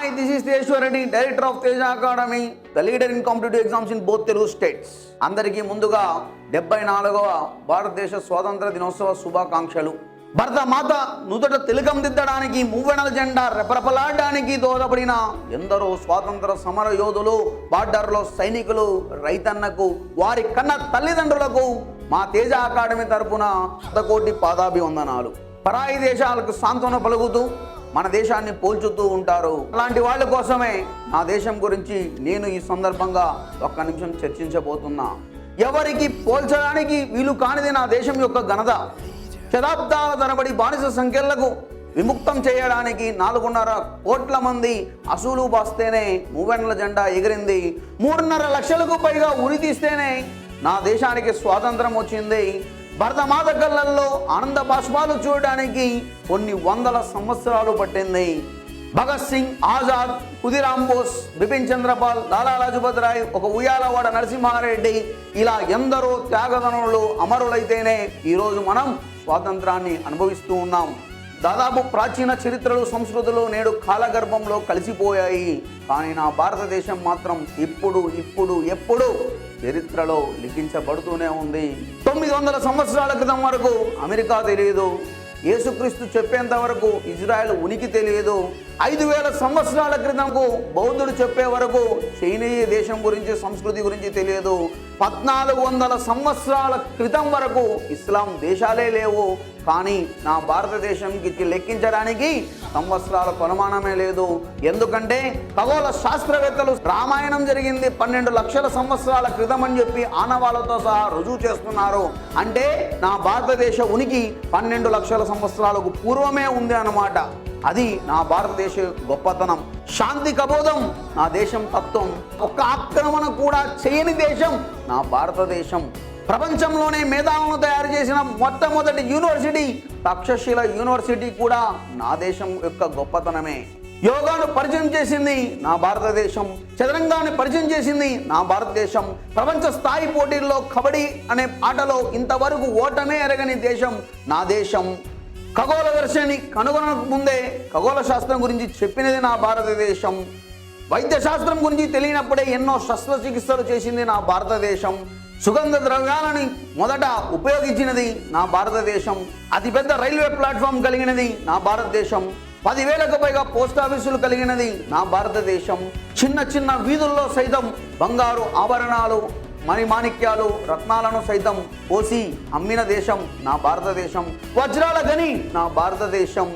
Hi, this is Tejeshwar Reddy, Director of Teja Academy, the leader in competitive exams in both Telugu states. అందరికీ ముందుగా 74వ భారతదేశ స్వాతంత్ర దినోత్సవ శుభాకాంక్షలు. భరత మాత నుదుట తిలకం దిద్దడానికి మూవెనల జెండా రెపరెపలాడడానికి దోహదపడిన ఎందరో స్వాతంత్ర సమర యోధులు, బార్డర్లో సైనికులు, రైతన్నకు, వారి కన్న తల్లిదండ్రులకు మా తేజ అకాడమీ తరపున శతకోటి పాదాభివందనాలు. పరాయి దేశాలకు సాంత్వన పలుకుతూ మన దేశాన్ని పోల్చుతూ ఉంటారు. అలాంటి వాళ్ళ కోసమే నా దేశం గురించి నేను ఈ సందర్భంగా ఒక్క నిమిషం చర్చించబోతున్నా. ఎవరికి పోల్చడానికి వీలు కానిది నా దేశం యొక్క ఘనత. శతాబ్దాల తరబడి బానిస సంఖ్యలకు విముక్తం చేయడానికి 4.5 కోట్ల మంది అసూలు బాస్తేనే మూవెన్నెల జెండా ఎగిరింది. 3.5 లక్షలకు పైగా ఉరి తీస్తేనే నా దేశానికి స్వాతంత్రం వచ్చింది. భరతమాత కళ్ళల్లో ఆనంద బాష్పాలు చూడడానికి కొన్ని వందల సంవత్సరాలు పట్టింది. భగత్ సింగ్, ఆజాద్, ఖుదీరామ్ బోస్, బిపిన్ చంద్రపాల్, లాలా లజపత్ రాయ్, ఒక ఉయ్యాలవాడ నరసింహారెడ్డి, ఇలా ఎందరో త్యాగదనులు అమరులైతేనే ఈరోజు మనం స్వాతంత్రాన్ని అనుభవిస్తూ ఉన్నాం. దాదాపు ప్రాచీన చరిత్రలు, సంస్కృతులు నేడు కాలగర్భంలో కలిసిపోయాయి. కానీ నా భారతదేశం మాత్రం ఎప్పుడు చరిత్రలో లిఖించబడుతూనే ఉంది. 900 సంవత్సరాల క్రితం వరకు అమెరికా తెలియదు. యేసుక్రీస్తు చెప్పేంత వరకు ఇజ్రాయెల్ ఉనికి తెలియదు. 5000 సంవత్సరాల క్రితంకు బౌద్ధుడు చెప్పే వరకు చైనీయ దేశం గురించి, సంస్కృతి గురించి తెలియదు. 1400 సంవత్సరాల క్రితం వరకు ఇస్లాం దేశాలే లేవు. కానీ నా భారతదేశంకి లెక్కించడానికి సంవత్సరాల కొలమానమే లేదు. ఎందుకంటే ఖగోళ శాస్త్రవేత్తలు రామాయణం జరిగింది 12 లక్షల సంవత్సరాల క్రితం అని చెప్పి ఆనవాళ్ళతో సహా రుజువు చేస్తున్నారు. అంటే నా భారతదేశ ఉనికి 12 లక్షల సంవత్సరాలకు పూర్వమే ఉంది అన్నమాట. అది నా భారతదేశ గొప్పతనం. శాంతి కబోధం నా దేశం తత్వం. ఒక్క ఆక్రమణ కూడా చేయని దేశం నా భారతదేశం. ప్రపంచంలోనే మేధావులను తయారు చేసిన మొట్టమొదటి యూనివర్సిటీ తక్షశిల యూనివర్సిటీ కూడా నా దేశం యొక్క గొప్పతనమే. యోగాను పరిచయం చేసింది నా భారతదేశం. చదరంగాన్ని పరిచయం చేసింది నా భారతదేశం. ప్రపంచ స్థాయి పోటీల్లో కబడ్డీ అనే ఆటలో ఇంతవరకు ఓటమే ఎరగని దేశం నా దేశం. ఖగోళ దర్శని కనుగొనక ముందే ఖగోళ శాస్త్రం గురించి చెప్పినది నా భారతదేశం. వైద్య శాస్త్రం గురించి తెలియనప్పుడే ఎన్నో శస్త్రచికిత్సలు చేసింది నా భారతదేశం. సుగంధ ద్రవ్యాలని మొదట ఉపయోగించినది నా భారతదేశం. అతిపెద్ద రైల్వే ప్లాట్ఫామ్ కలిగినది నా భారతదేశం. 10,000కు పైగా పోస్ట్ ఆఫీసులు కలిగినది నా భారతదేశం. చిన్న చిన్న వీధుల్లో సైతం బంగారు ఆభరణాలు, మణిమాణిక్యాలు, రత్నాలను సైతం పోసి అమ్మిన దేశం నా భారతదేశం. వజ్రాల గని నా భారతదేశం.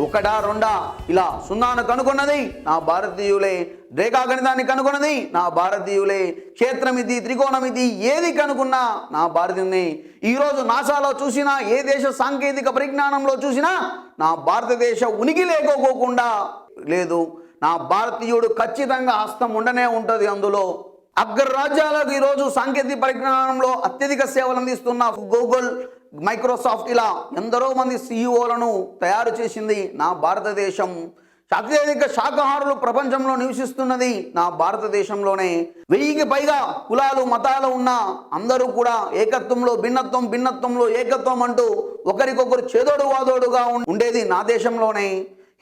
ఒకటా రెండా ఇలా సున్నాను కనుగొన్నది నా భారతీయులే. రేఖాగణితాన్ని కనుగొన్నది నా భారతీయులే. క్షేత్రమితి, త్రికోణమితి ఏది కనుగొన్నా నా భారతీయునే. ఈరోజు నాసాలో చూసినా, ఏ దేశ సాంకేతిక పరిజ్ఞానంలో చూసినా నా భారతదేశ ఉనికి లేకపోకుండా లేదు. నా భారతీయుడు ఖచ్చితంగా హస్తం ఉండనే ఉంటుంది అందులో. అగ్రరాజ్యాలకు ఈరోజు సాంకేతిక పరిజ్ఞానంలో అత్యధిక సేవలు అందిస్తున్న గూగుల్, మైక్రోసాఫ్ట్ ఇలా ఎందరో మంది సిఇఓలను తయారు చేసింది నా భారతదేశం. అత్యధిక శాకాహారులు ప్రపంచంలో నివసిస్తున్నది నా భారతదేశంలోనే. 1000కి పైగా కులాలు, మతాలు ఉన్న అందరూ కూడా ఏకత్వంలో భిన్నత్వంలో ఏకత్వం అంటూ ఒకరికొకరు చేదోడు వాదోడుగా ఉండేది నా దేశంలోనే.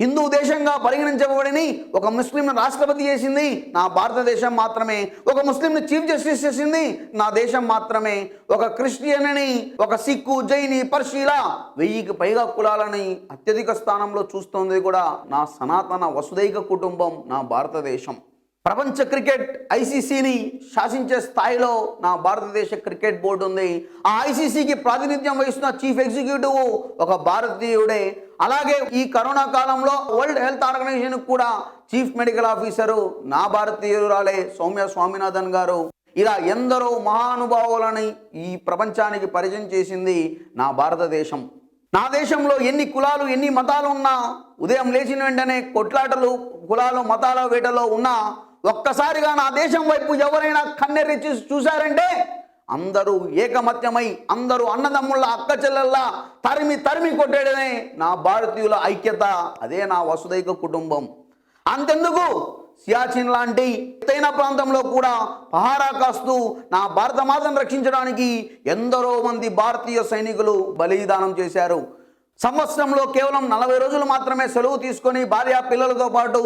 హిందూ దేశంగా పరిగణించబడిని ఒక ముస్లింను రాష్ట్రపతి చేసింది నా భారతదేశం మాత్రమే. ఒక ముస్లింని చీఫ్ జస్టిస్ చేసింది నా దేశం మాత్రమే. ఒక క్రిస్టియన్ని, ఒక సిక్కు, జైని, పర్షీలా 1000కి పైగా కులాలని అత్యధిక స్థానంలో చూస్తోంది కూడా నా సనాతన వసుదైక కుటుంబం నా భారతదేశం. ప్రపంచ క్రికెట్ ఐసీసీని శాసించే స్థాయిలో నా భారతదేశ క్రికెట్ బోర్డు ఉంది. ఆ ఐసీసీకి ప్రాతినిధ్యం వహిస్తున్న చీఫ్ ఎగ్జిక్యూటివ్ ఒక భారతీయుడే. అలాగే ఈ కరోనా కాలంలో వరల్డ్ హెల్త్ ఆర్గనైజేషన్ కూడా చీఫ్ మెడికల్ ఆఫీసరు నా భారతీయురాలే సౌమ్య స్వామినాథన్ గారు. ఇలా ఎందరో మహానుభావులని ఈ ప్రపంచానికి పరిచయం చేసింది నా భారతదేశం. నా దేశంలో ఎన్ని కులాలు, ఎన్ని మతాలు ఉన్నా, ఉదయం లేచిన వెంటనే కొట్లాటలు, కులాలు, మతాల వేటలో ఉన్నా, ఒక్కసారిగా నా దేశం వైపు ఎవరైనా కన్నెర్రి చూశారంటే అందరూ ఏకమత్యమై, అందరూ అన్నదమ్ముళ్ళ, అక్క చెల్లెళ్ళ తరిమి కొట్టేయడమే నా భారతీయుల ఐక్యత. అదే నా వసుదైక కుటుంబం. అంతెందుకు, సియాచిన్ లాంటి ఎత్తైన ప్రాంతంలో కూడా పహారా కాస్తూ నా భారత మాతను రక్షించడానికి ఎందరో మంది భారతీయ సైనికులు బలిదానం చేశారు. సంవత్సరంలో కేవలం 40 రోజులు మాత్రమే సెలవు తీసుకొని భార్య పిల్లలతో పాటు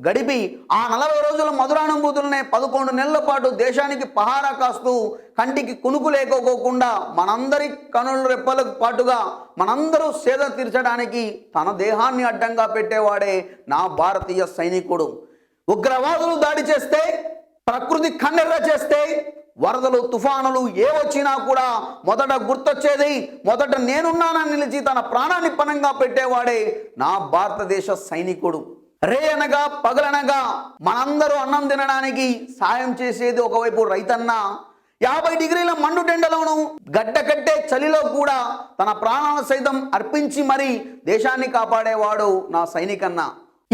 గడిపి ఆ 40 రోజుల మధురానుభూతులనే 11 నెలల పాటు దేశానికి పహారా కాస్తూ కంటికి కునుకు లేకపోకుండా మనందరి కనుల రెప్పలకు పాటుగా మనందరూ సేద తీర్చడానికి తన దేహాన్ని అడ్డంగా పెట్టేవాడే నా భారతీయ సైనికుడు. ఉగ్రవాదులు దాడి చేస్తే, ప్రకృతి కన్నెర్ర చేస్తే, వరదలు తుఫానులు ఏ వచ్చినా కూడా మొదట గుర్తొచ్చేది, మొదట నేనున్నానని నిలిచి తన ప్రాణాన్ని పణంగా పెట్టేవాడే నా భారతదేశ సైనికుడు. రే అనగా పగలనగా మనందరూ అన్నం తినడానికి సాయం చేసేది ఒకవైపు రైతన్న, 50 డిగ్రీల మండుటెండలోను గడ్డ కట్టే చలిలో కూడా తన ప్రాణాలను సైతం అర్పించి మరీ దేశాన్ని కాపాడేవాడు నా సైనికన్న.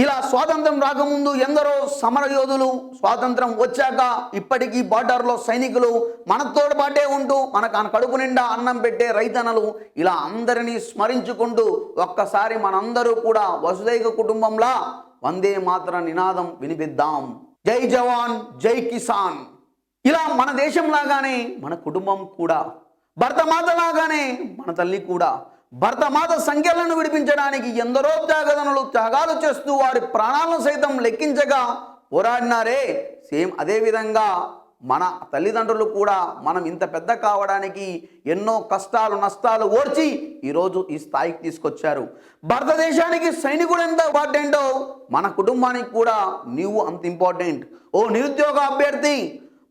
ఇలా స్వాతంత్రం రాకముందు ఎందరో సమరయోధులు, స్వాతంత్రం వచ్చాక ఇప్పటికీ బార్డర్లో సైనికులు, మనతో పాటే ఉంటూ మనకు కడుపు నిండా అన్నం పెట్టే రైతన్నలు, ఇలా అందరినీ స్మరించుకుంటూ ఒక్కసారి మనందరూ కూడా వసుదైక కుటుంబంలా వందే మాతర నినాదం వినిపిద్దాం. జై జవాన్ జై కిసాన్. ఇలా మన దేశం లాగానే మన కుటుంబం కూడా, భరతమాత లాగానే మన తల్లి కూడా భరతమాత సంఖ్యలను విడిపించడానికి ఎందరో త్యాగాలు చేస్తూ వారి ప్రాణాలను సైతం లెక్కించగా పోరాడినారే. సేమ్ అదేవిధంగా మన తల్లిదండ్రులు కూడా మనం ఇంత పెద్ద కావడానికి ఎన్నో కష్టాలు నష్టాలు ఓర్చి ఈరోజు ఈ స్థాయికి తీసుకొచ్చారు. భారతదేశానికి సైనికుడు ఎంత ఇంపార్టెంటో మన కుటుంబానికి కూడా నీవు అంత ఇంపార్టెంట్. ఓ నిరుద్యోగ అభ్యర్థి,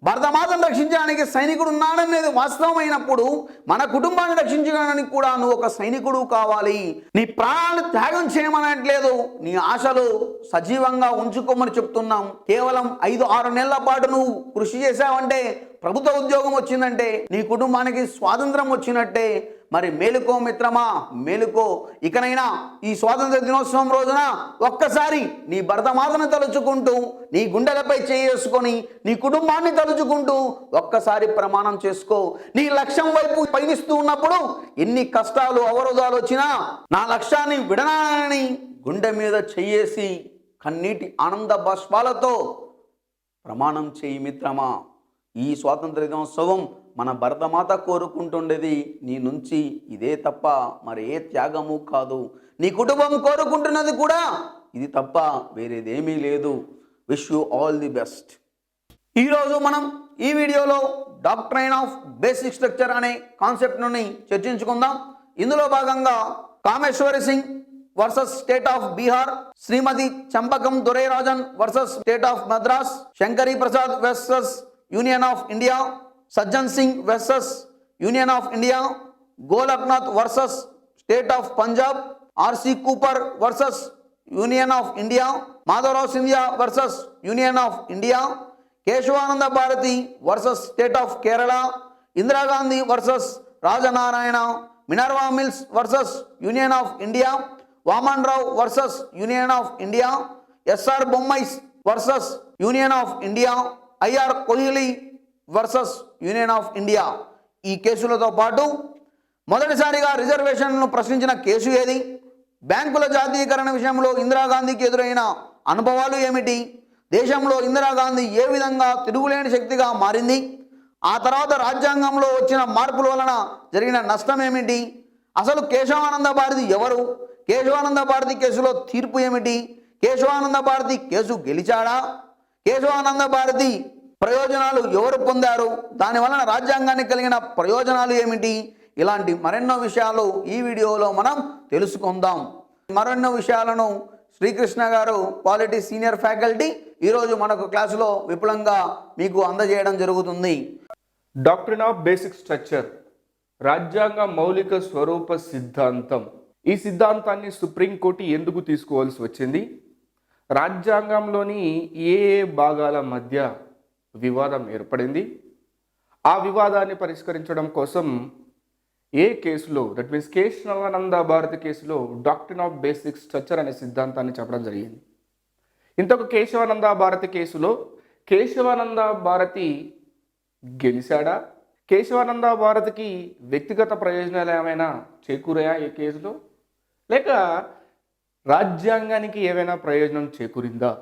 భారతమాతను రక్షించడానికి సైనికుడు ఉన్నాడనేది వాస్తవమైనప్పుడు మన కుటుంబాన్ని రక్షించడానికి కూడా నువ్వు ఒక సైనికుడు కావాలి. నీ ప్రాణాలు త్యాగం చేయమనట్లేదు, నీ ఆశలు సజీవంగా ఉంచుకోమని చెప్తున్నాం. కేవలం 5-6 నెలల పాటు నువ్వు కృషి చేశావంటే, ప్రభుత్వ ఉద్యోగం వచ్చిందంటే, నీ కుటుంబానికి స్వాతంత్రం వచ్చినట్టే. మరి మేలుకో మిత్రమా, మేలుకో. ఇకనైనా ఈ స్వాతంత్ర దినోత్సవం రోజున ఒక్కసారి నీ భరతమాతను తలుచుకుంటూ, నీ గుండెలపై చేసుకొని, నీ కుటుంబాన్ని తలుచుకుంటూ ఒక్కసారి ప్రమాణం చేసుకో. నీ లక్ష్యం వైపు పయనిస్తూ ఉన్నప్పుడు ఎన్ని కష్టాలు అవరోధాలు వచ్చినా నా లక్ష్యాన్ని విడనాలని గుండె మీద చెయ్యేసి కన్నీటి ఆనంద బాష్పాలతో ప్రమాణం చేయి మిత్రమా. ఈ స్వాతంత్ర దినోత్సవం మన భరతమాత కోరుకుంటుండేది నీ నుంచి ఇదే తప్ప మరి ఏ త్యాగము కాదు. నీ కుటుంబం కోరుకుంటున్నది కూడా ఇది తప్ప వేరేదేమీ లేదు. Wish you all the best. ఈరోజు మనం ఈ వీడియోలో డాక్ట్రైన్ ఆఫ్ బేసిక్ స్ట్రక్చర్ అనే కాన్సెప్ట్ నుండి చర్చించుకుందాం. ఇందులో భాగంగా Kameshwari Singh versus state of Bihar, Shrimati Champakam Dorairajan versus state of Madras, Shankari Prasad versus union of India, Sajjan Singh versus union of India, Golaknath versus state of Punjab, RC Cooper versus union of India, Madhavrao Scindia versus union of India, Kesavananda Bharati versus state of Kerala, Indira Gandhi versus Raj Narain, Minerva Mills versus union of India, Waman Rao versus union of India, SR Bommai's versus union of India, IR Coelho versus union of India. ఈ కేసులతో పాటు మొదటిసారిగా రిజర్వేషన్లను ప్రశ్నించిన case ఏది, బ్యాంకుల జాతీయకరణ విషయంలో ఇందిరాగాంధీకి ఎదురైన అనుభవాలు ఏమిటి, దేశంలో ఇందిరాగాంధీ ఏ విధంగా తిరుగులేని శక్తిగా మారింది, ఆ తర్వాత రాజ్యాంగంలో వచ్చిన మార్పుల వలన జరిగిన నష్టం ఏమిటి, అసలు కేశవానంద భారతి ఎవరు, కేశవానంద భారతి కేసులో తీర్పు ఏమిటి, కేశవానంద భారతి కేసు గెలిచాడా, కేశవానంద భారతి ప్రయోజనాలు ఎవరు పొందారు, దానివలన రాజ్యాంగానికి కలిగిన ప్రయోజనాలు ఏమిటి, ఇలాంటి మరెన్నో విషయాలు ఈ వీడియోలో మనం తెలుసుకుందాం. మరెన్నో విషయాలను శ్రీకృష్ణ గారు పాలిటీ సీనియర్ ఫ్యాకల్టీ ఈరోజు మనకు క్లాసులో విపులంగా మీకు అందజేయడం జరుగుతుంది. డాక్ట్రిన్ ఆఫ్ బేసిక్ స్ట్రక్చర్, రాజ్యాంగ మౌలిక స్వరూప సిద్ధాంతం. ఈ సిద్ధాంతాన్ని సుప్రీంకోర్టు ఎందుకు తీసుకోవాల్సి వచ్చింది, రాజ్యాంగంలోని ఏ భాగాల మధ్య వివాదం ఏర్పడింది, ఆ వివాదాన్ని పరిష్కరించడం కోసం ఏ కేసులో, దట్ మీన్స్ కేశవానంద భారతి కేసులో డాక్ట్రిన్ ఆఫ్ బేసిక్ స్ట్రక్చర్ అనే సిద్ధాంతాన్ని చెప్పడం జరిగింది. ఇంతకు కేశవానంద భారతి కేసులో కేశవానంద భారతి గెలిచాడా, కేశవానంద భారతికి వ్యక్తిగత ప్రయోజనాలు ఏమైనా చేకూరాయా ఈ కేసులో, లేక రాజ్యాంగానికి ఏమైనా ప్రయోజనం చేకూరిందా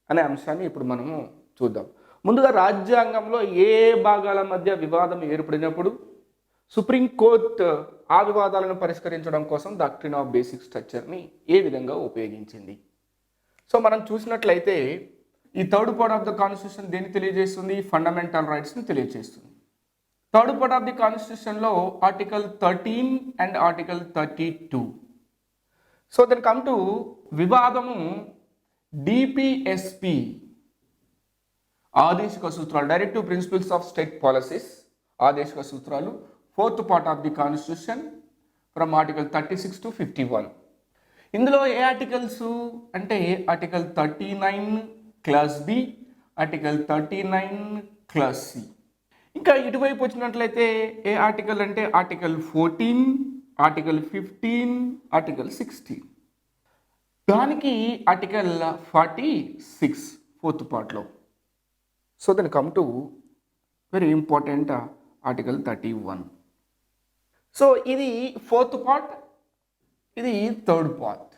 అనే అంశాన్ని ఇప్పుడు మనము చూద్దాం. ముందుగా రాజ్యాంగంలో ఏ భాగాల మధ్య వివాదం ఏర్పడినప్పుడు సుప్రీంకోర్టు ఆ వివాదాలను పరిష్కరించడం కోసం డాక్ట్రిన్ ఆఫ్ బేసిక్ స్ట్రక్చర్ని ఏ విధంగా ఉపయోగించింది? సో మనం చూసినట్లయితే ఈ third part of the constitution దేన్ని తెలియజేస్తుంది? ఫండమెంటల్ రైట్స్ని తెలియజేస్తుంది. థర్డ్ పార్ట్ ఆఫ్ ది కాన్స్టిట్యూషన్లో article 13 and article 32. So then come to వివాదము డిపిఎస్పి ఆదేశిక సూత్రాలు, directive principles of state policies, ఆదేశిక సూత్రాలు, fourth part of the constitution from article 36 to 51. ఇందులో ఏ ఆర్టికల్స్ అంటే article 39 clause B, article 39 clause C. ఇంకా ఇటువైపు వచ్చినట్లయితే ఏ ఆర్టికల్ అంటే ఆర్టికల్ 14, ఆర్టికల్ 15, ఆర్టికల్ 16. దానికి ఆర్టికల్ 46 ఫోర్త్ పార్ట్లో. So then come to very important article 31. So ఇది ఫోర్త్ పార్ట్, ఇది third part.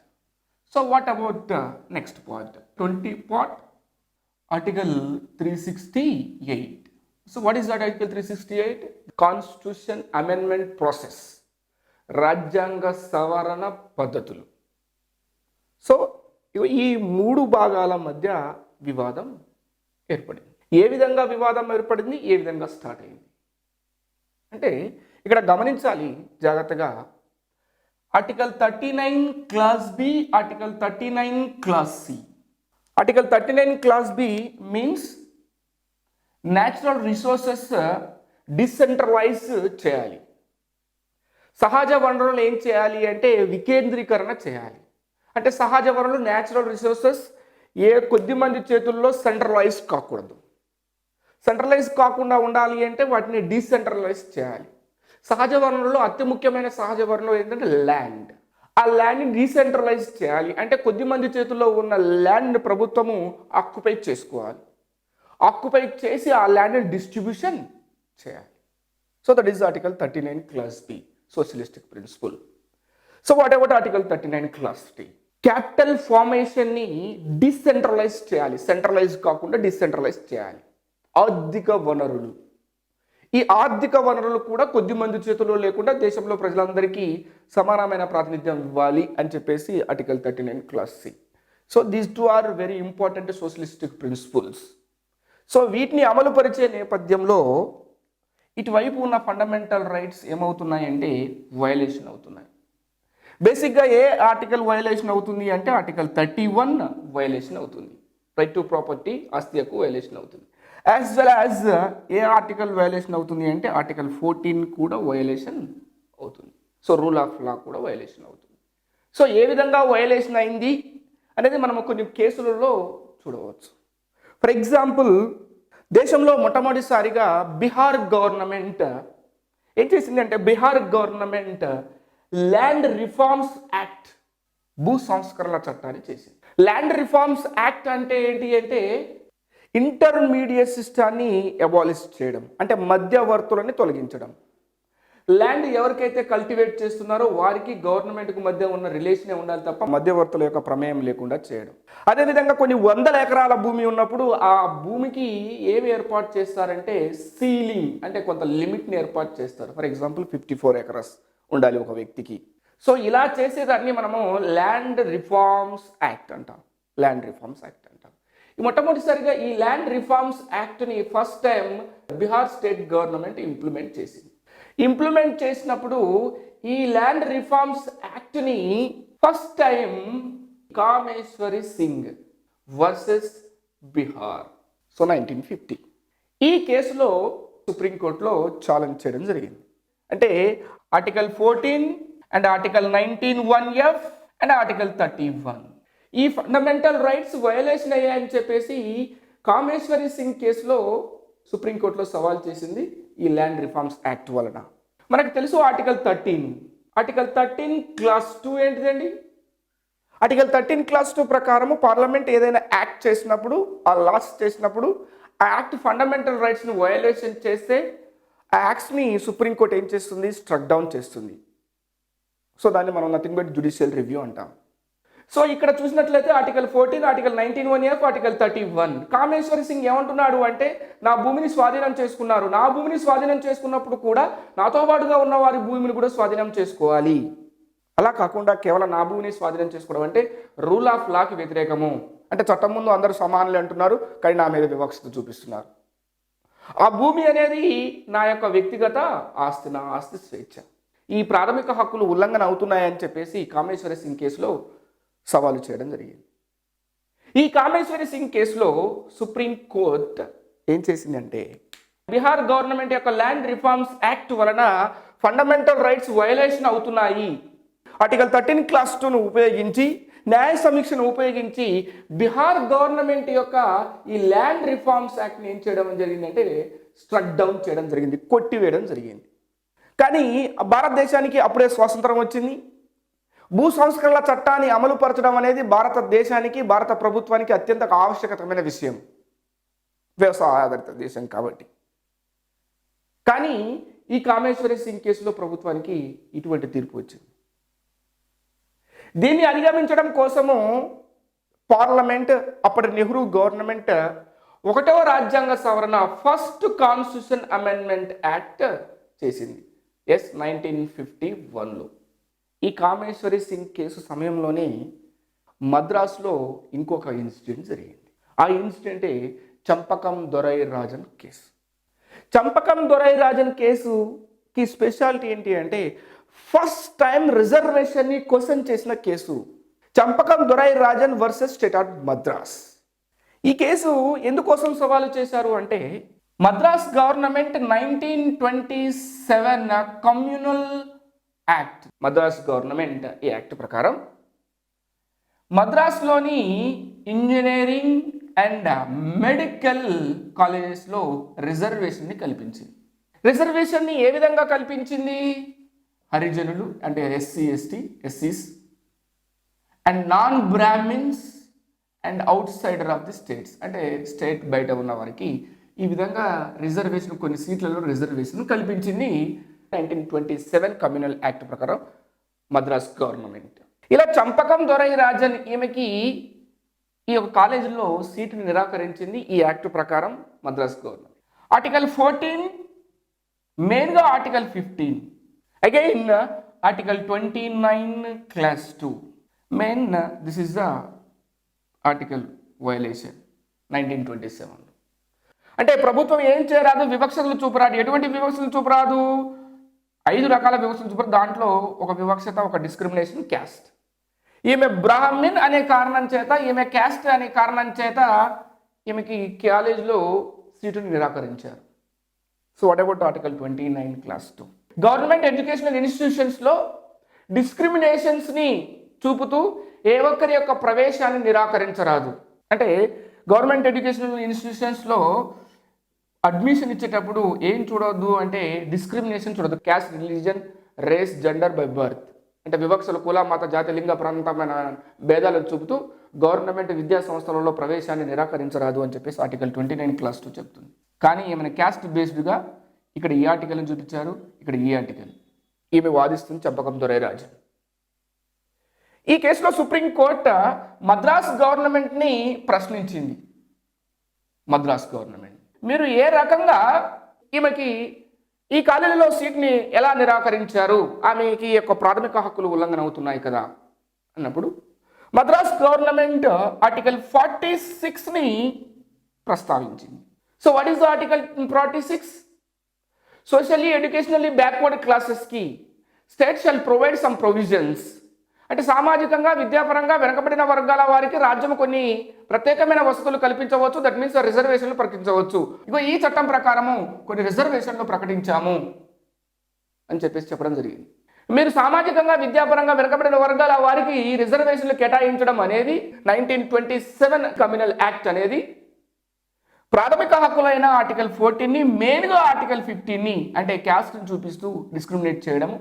So what about next part 20 part, article 368. So what is that article 368? Constitution amendment process, రాజ్యాంగ సవరణ పద్ధతులు. So ఈ మూడు భాగాల మధ్య వివాదం ఏర్పడింది. ఏ విధంగా వివాదం ఏర్పడింది, ఏ విధంగా స్టార్ట్ అయింది అంటే ఇక్కడ గమనించాలి జాగ్రత్తగా. Article 39 clause B, article 39 clause C. Article 39 clause B means natural resources decentralize చేయాలి. సహజ వనరులు ఏం చేయాలి అంటే వికేంద్రీకరణ చేయాలి. అంటే సహజ వనరులు న్యాచురల్ రిసోర్సెస్ ఏ కొద్ది మంది చేతుల్లో సెంట్రలైజ్ కాకూడదు. సెంట్రలైజ్ కాకుండా ఉండాలి అంటే వాటిని డీసెంట్రలైజ్ చేయాలి. సహజ వనరుల్లో అతి ముఖ్యమైన సహజ వనరులు ఏంటంటే ల్యాండ్. ఆ ల్యాండ్ని డీసెంట్రలైజ్ చేయాలి అంటే కొద్ది మంది చేతుల్లో ఉన్న ల్యాండ్ని ప్రభుత్వము ఆక్యుపై చేసుకోవాలి. ఆక్యుపై చేసి ఆ ల్యాండ్ని డిస్ట్రిబ్యూషన్ చేయాలి. So that is article 39 clause B, socialistic principle. So what about article 39 clause D? Capital ఫార్మేషన్ని డిసెంట్రలైజ్ చేయాలి, సెంట్రలైజ్ కాకుండా డిసెంట్రలైజ్ చేయాలి. ఆర్థిక వనరులు, ఈ ఆర్థిక వనరులు కూడా కొద్ది మంది చేతుల్లో లేకుండా దేశంలో ప్రజలందరికీ సమానమైన ప్రాతినిధ్యం ఇవ్వాలి అని చెప్పేసి article 39 clause C. So these two are very important socialistic principles. So వీటిని అమలు పరిచే నేపథ్యంలో ఇటువైపు ఉన్న ఫండమెంటల్ రైట్స్ ఏమవుతున్నాయంటే వయలేషన్ అవుతున్నాయి. బేసిక్గా ఏ ఆర్టికల్ వయలేషన్ అవుతుంది అంటే ఆర్టికల్ 31 వయలేషన్ అవుతుంది. రైట్ టు ప్రాపర్టీ, ఆస్తి హక్కు వయలేషన్ అవుతుంది. As well as a article violation అవుతుంది అంటే ఆర్టికల్ 14 కూడా వయలేషన్ అవుతుంది. సో రూల్ ఆఫ్ లా కూడా వయలేషన్ అవుతుంది. సో ఏ విధంగా వయలేషన్ అయింది అనేది మనం కొన్ని కేసులలో చూడవచ్చు. ఫర్ ఎగ్జాంపుల్, దేశంలో మొట్టమొదటిసారిగా బీహార్ గవర్నమెంట్ ఏం చేసింది అంటే Bihar government land reforms act, భూ సంస్కరణల చట్టాన్ని చేసింది. ల్యాండ్ రిఫార్మ్స్ యాక్ట్ అంటే ఏంటి అంటే ఇంటర్మీడియట్ సిస్టాన్ని అబాలిష్ చేయడం, అంటే మధ్యవర్తులని తొలగించడం. ల్యాండ్ ఎవరికైతే కల్టివేట్ చేస్తున్నారో వారికి గవర్నమెంట్కి మధ్య ఉన్న రిలేషనే ఉండాలి తప్ప మధ్యవర్తుల యొక్క ప్రమేయం లేకుండా చేయడం. అదేవిధంగా కొన్ని వందల ఎకరాల భూమి ఉన్నప్పుడు ఆ భూమికి ఏమి ఏర్పాటు చేస్తారంటే సీలింగ్, అంటే కొంత లిమిట్ని ఏర్పాటు చేస్తారు. ఫర్ ఎగ్జాంపుల్ 54 acres ఉండాలి ఒక వ్యక్తికి. సో ఇలా చేసేదాన్ని మనము ల్యాండ్ రిఫార్మ్స్ యాక్ట్ అంటాం. ల్యాండ్ రిఫార్మ్స్ యాక్ట్ అంటాం. మొట్టమొదటిసారిగా ఈ ల్యాండ్ రిఫార్మ్స్ యాక్ట్ని first time Bihar state government implement చేసింది. ఇంప్లిమెంట్ చేసినప్పుడు ఈ ల్యాండ్ రిఫార్మ్స్ యాక్ట్ని first time Kameshwari Singh versus Bihar, so 1950 ఈ కేసులో సుప్రీంకోర్టులో ఛాలెంజ్ చేయడం జరిగింది. అంటే article 14 and article 19(1)(f) and article 31 ఈ ఫండమెంటల్ రైట్స్ వయలేషన్ అయ్యాయని చెప్పేసి కామేశ్వరి సింగ్ కేసులో సుప్రీంకోర్టులో సవాల్ చేసింది ఈ ల్యాండ్ రిఫార్మ్స్ యాక్ట్ వలన. మనకు తెలుసు ఆర్టికల్ 13 క్లాస్ 2 ఏంటిదండి? ఆర్టికల్ 13 క్లాస్ 2 ప్రకారము పార్లమెంట్ ఏదైనా యాక్ట్ చేసినప్పుడు, ఆ లాస్ చేసినప్పుడు ఆ యాక్ట్ ఫండమెంటల్ రైట్స్ని వయలేషన్ చేస్తే ఆ యాక్ట్స్ని సుప్రీంకోర్టు ఏం చేస్తుంది? స్ట్రక్ డౌన్ చేస్తుంది. సో దాన్ని మనం నథింగ్ బట్ జ్యుడిషియల్ రివ్యూ అంటాం. సో ఇక్కడ చూసినట్లయితే article 14, article 19(1)(f), article 31. Kameshwar Singh ఏమంటున్నాడు అంటే నా భూమిని స్వాధీనం చేసుకున్నారు, నా భూమిని స్వాధీనం చేసుకున్నప్పుడు కూడా నాతో పాటుగా ఉన్న వారి భూమిని కూడా స్వాధీనం చేసుకోవాలి. అలా కాకుండా కేవలం నా భూమిని స్వాధీనం చేసుకోవడం అంటే రూల్ ఆఫ్ లాకి వ్యతిరేకము. అంటే చట్టం ముందు అందరూ సమానులు అంటున్నారు, కానీ నా మీద వివక్షత చూపిస్తున్నారు. ఆ భూమి అనేది నా యొక్క వ్యక్తిగత ఆస్తి, నా ఆస్తి స్వేచ్ఛ. ఈ ప్రాథమిక హక్కులు ఉల్లంఘన అవుతున్నాయని చెప్పేసి కామేశ్వర సింగ్ కేసులో సవాలు చేయడం జరిగింది. ఈ కామేశ్వరి సింగ్ కేసులో సుప్రీం కోర్ట్ ఏం చేసిందంటే బీహార్ గవర్నమెంట్ యొక్క ల్యాండ్ రిఫార్మ్స్ యాక్ట్ వలన ఫండమెంటల్ రైట్స్ వయలేషన్ అవుతున్నాయి, ఆర్టికల్ 13(2)ను ఉపయోగించి న్యాయ సమీక్షను ఉపయోగించి బీహార్ గవర్నమెంట్ యొక్క ఈ ల్యాండ్ రిఫార్మ్స్ యాక్ట్ని ఏం చేయడం జరిగిందంటే స్ట్రక్ డౌన్ చేయడం జరిగింది, కొట్టివేయడం జరిగింది. కానీ భారతదేశానికి అప్పుడే స్వాతంత్రం వచ్చింది. భూ సంస్కరణల చట్టాన్ని అమలుపరచడం అనేది భారతదేశానికి, భారత ప్రభుత్వానికి అత్యంత ఆవశ్యకతమైన విషయం, వ్యవసాయ ఆధారిత దేశం కాబట్టి. కానీ ఈ కామేశ్వరి సింగ్ కేసులో ప్రభుత్వానికి ఇటువంటి తీర్పు వచ్చింది. దీన్ని అధిగమించడం కోసము పార్లమెంట్, అప్పటి నెహ్రూ గవర్నమెంట్ 1వ రాజ్యాంగ సవరణ, ఫస్ట్ కాన్స్టిట్యూషన్ అమెండ్మెంట్ యాక్ట్ చేసింది 1951లో. ఈ కామేశ్వరి సింగ్ కేసు సమయంలోనే మద్రాసులో ఇంకొక ఇన్సిడెంట్ జరిగింది. ఆ ఇన్సిడెంటే చంపకం దొరై రాజన్ కేసు. చంపకం దొరై రాజన్ కేసుకి స్పెషాలిటీ ఏంటి అంటే ఫస్ట్ టైం రిజర్వేషన్ని క్వశ్చన్ చేసిన case. Champakam Dorai Rajan versus state of Madras. ఈ కేసు ఎందుకోసం సవాలు చేశారు అంటే Madras government 1927 communal act, Madras government ఈ యాక్ట్ ప్రకారం మద్రాస్లోని ఇంజనీరింగ్ అండ్ మెడికల్ కాలేజెస్లో రిజర్వేషన్ని కల్పించింది. రిజర్వేషన్ని ఏ విధంగా కల్పించింది? హరిజనులు అంటే ఎస్సీ, ఎస్టీ, ఎస్సీస్ and non Brahmins and outsider of the states అంటే స్టేట్ బయట ఉన్న వారికి ఈ విధంగా రిజర్వేషన్, కొన్ని సీట్లలో రిజర్వేషన్ కల్పించింది 1927 కమ్యూనల్ యాక్ట్ ప్రకారం మద్రాస్ గవర్నమెంట్. ఇలా చంపకం దొరై రాజన్ ఈమెకి ఈ యొక్క కాలేజీలో సీటుని నిరాకరించింది ఈ యాక్ట్ ప్రకారం మద్రాస్ గవర్నమెంట్. ఆర్టికల్ 14, మెయిన్గా article 15, again article 29 class 2, main this is the article violation 1927. అంటే ప్రభుత్వం ఏం చేయరాదు, వివక్షతలు చూపరాదు. ఎటువంటి వివక్షతలు చూపరాదు? 5 రకాల వివక్షతలు చూపరాదు. దాంట్లో ఒక వివక్షత, ఒక డిస్క్రిమినేషన్, క్యాస్ట్. ఈమె బ్రాహ్మిన్ అనే కారణం చేత, ఈమె క్యాస్ట్ అనే కారణం చేత ఈమెకి కాలేజ్లో సీటుని నిరాకరించారు. So what about article 29 class 2? Government educational ఇన్స్టిట్యూషన్స్లో డిస్క్రిమినేషన్స్ని చూపుతూ ఏ ఒక్కరి యొక్క ప్రవేశాన్ని నిరాకరించరాదు. అంటే గవర్నమెంట్ ఎడ్యుకేషనల్ ఇన్స్టిట్యూషన్స్లో అడ్మిషన్ ఇచ్చేటప్పుడు ఏం చూడొద్దు అంటే డిస్క్రిమినేషన్ చూడొద్దు. Caste, religion, race, gender, by birth అంటే వివక్షలు, కుల, మత, జాతి, లింగ, ప్రాంతమైన భేదాలను చూపుతూ గవర్నమెంట్ విద్యా సంస్థలలో ప్రవేశాన్ని నిరాకరించరాదు అని చెప్పేసి ఆర్టికల్ 29 class 2 చెప్తుంది. కానీ ఏమైనా క్యాస్ట్ బేస్డ్గా ఇక్కడ ఈ ఆర్టికల్ని చూపించారు, ఇక్కడ ఈ ఆర్టికల్. ఈమె వాదిస్తుంది చంపకం దొరై రాజన్. ఈ కేసులో సుప్రీంకోర్టు మద్రాస్ గవర్నమెంట్ని ప్రశ్నించింది. మద్రాస్ గవర్నమెంట్ మీరు ఏ రకంగా ఈమెకి ఈ కాలేజీలో సీట్ని ఎలా నిరాకరించారు? ఆమెకి యొక్క ప్రాథమిక హక్కులు ఉల్లంఘన అవుతున్నాయి కదా అన్నప్పుడు మద్రాస్ గవర్నమెంట్ ఆర్టికల్ 46ని ప్రస్తావించింది. So what is the article 46? Socially educationally backward క్లాసెస్కి state shall provide some provisions. అంటే సామాజికంగా, విద్యాపరంగా వెనకబడిన వర్గాల వారికి రాజ్యం కొన్ని ప్రత్యేకమైన వసతులు కల్పించవచ్చు. దట్ మీన్స్ రిజర్వేషన్లు ప్రకటించవచ్చు. ఇగో ఈ చట్టం ప్రకారము కొన్ని రిజర్వేషన్లు ప్రకటించాము అని చెప్పేసి చెప్పడం జరిగింది. మీరు సామాజికంగా, విద్యాపరంగా వెనకబడిన వర్గాల వారికి ఈ రిజర్వేషన్లు కేటాయించడం అనేది 1927 కమ్యూనల్ యాక్ట్ అనేది ప్రాథమిక హక్కులైన ఆర్టికల్ 14ని, మెయిన్గా ఆర్టికల్ 15ని అంటే క్యాస్ట్ని చూపిస్తూ డిస్క్రిమినేట్ చేయడము,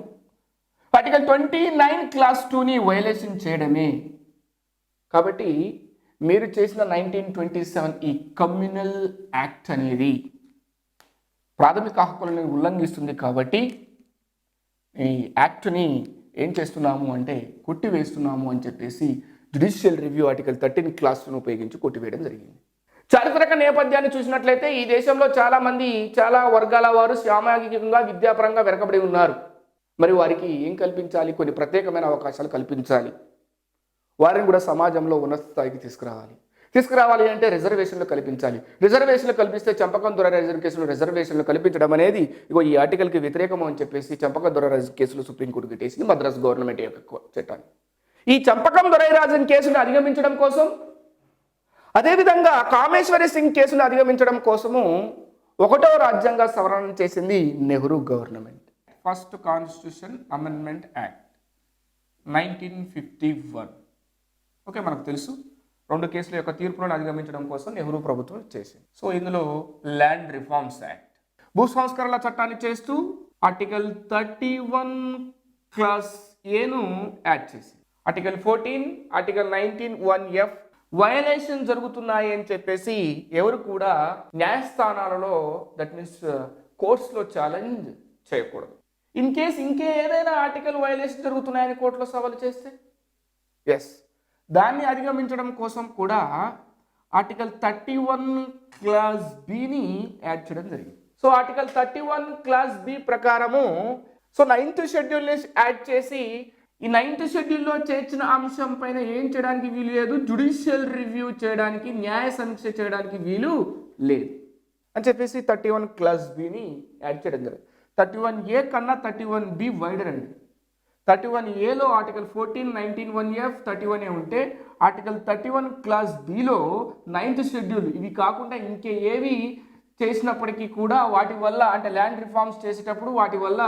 ఆర్టికల్ 29 class 2ని వయలేషన్ చేయడమే. కాబట్టి మీరు చేసిన 1927 ఈ కమ్యూనల్ యాక్ట్ అనేది ప్రాథమిక హక్కులను ఉల్లంఘిస్తుంది. కాబట్టి ఈ యాక్ట్ని ఏం చేస్తున్నాము అంటే కొట్టివేస్తున్నాము అని చెప్పేసి జ్యుడిషియల్ రివ్యూ ఆర్టికల్ 13 క్లాస్ను ఉపయోగించి కొట్టివేయడం జరిగింది. చారిత్రక నేపథ్యాన్ని చూసినట్లయితే ఈ దేశంలో చాలా మంది చాలా వర్గాల వారు సామాజికంగా విద్యాపరంగా వెనకబడి ఉన్నారు. మరి వారికి ఏం కల్పించాలి? కొన్ని ప్రత్యేకమైన అవకాశాలు కల్పించాలి. వారిని కూడా సమాజంలో ఉన్నత స్థాయికి తీసుకురావాలి అంటే రిజర్వేషన్లు కల్పించాలి. రిజర్వేషన్లు కల్పిస్తే చంపకం దొరరాజన్ కేసులు రిజర్వేషన్లు కల్పించడం అనేది ఇగో ఈ ఆర్టికల్కి వ్యతిరేకము అని చెప్పేసి చంపకం దొరరాజన్ కేసులు సుప్రీంకోర్టు కట్టేసింది మద్రాసు గవర్నమెంట్ యొక్క చట్టాన్ని. ఈ చంపకం దొరరాజన్ కేసును అధిగమించడం కోసం, అదేవిధంగా కామేశ్వరి సింగ్ కేసును అధిగమించడం కోసము 1వ రాజ్యాంగ సవరణ చేసింది Nehru government. First constitution amendment act 1951. Okay, మనకు తెలుసు 2 కేసుల యొక్క తీర్పులను అధిగమించడం కోసం నెహ్రూ ప్రభుత్వం చేసింది. సో ఇందులో ల్యాండ్ రిఫార్మ్స్ యాక్ట్, భూ సంస్కరణల చట్టాన్ని చేస్తూ ఆర్టికల్ 31 క్లాస్ ఏను యాడ్ చేసింది. ఆర్టికల్ 14, ఆర్టికల్ 19(1)(f) వయలేషన్ జరుగుతున్నాయి అని చెప్పేసి ఎవరు కూడా న్యాయస్థానాలలో, దట్ మీన్స్ కోర్ట్స్లో ఛాలెంజ్ చేయకూడదు. ఇన్ కేస్ ఇంకేదైనా ఆర్టికల్ వయలేషన్ జరుగుతున్నాయని కోర్టులో సవాలు చేస్తే ఎస్, దాన్ని అధిగమించడం కోసం కూడా ఆర్టికల్ 31 క్లాస్ బిని యాడ్ చేయడం జరిగింది. సో ఆర్టికల్ 31 క్లాస్ బి ప్రకారము 9th షెడ్యూల్ని యాడ్ చేసి ఈ 9th షెడ్యూల్లో చేర్చిన అంశం పైన ఏం చేయడానికి వీలు లేదు, జ్యుడిషియల్ రివ్యూ చేయడానికి, న్యాయ సమీక్ష చేయడానికి వీలు లేదు అని చెప్పేసి 31 క్లాస్ బిని యాడ్ చేయడం జరిగింది. 31A కన్నా 31B వైడర్ అండి. 31Aలో ఆర్టికల్ 14, 19(1)(f), 31A ఉంటే article 31 class below 9th schedule ఇవి కాకుండా ఇంకే ఏవి చేసినప్పటికీ కూడా వాటి వల్ల, అంటే ల్యాండ్ రిఫార్మ్స్ చేసేటప్పుడు వాటి వల్ల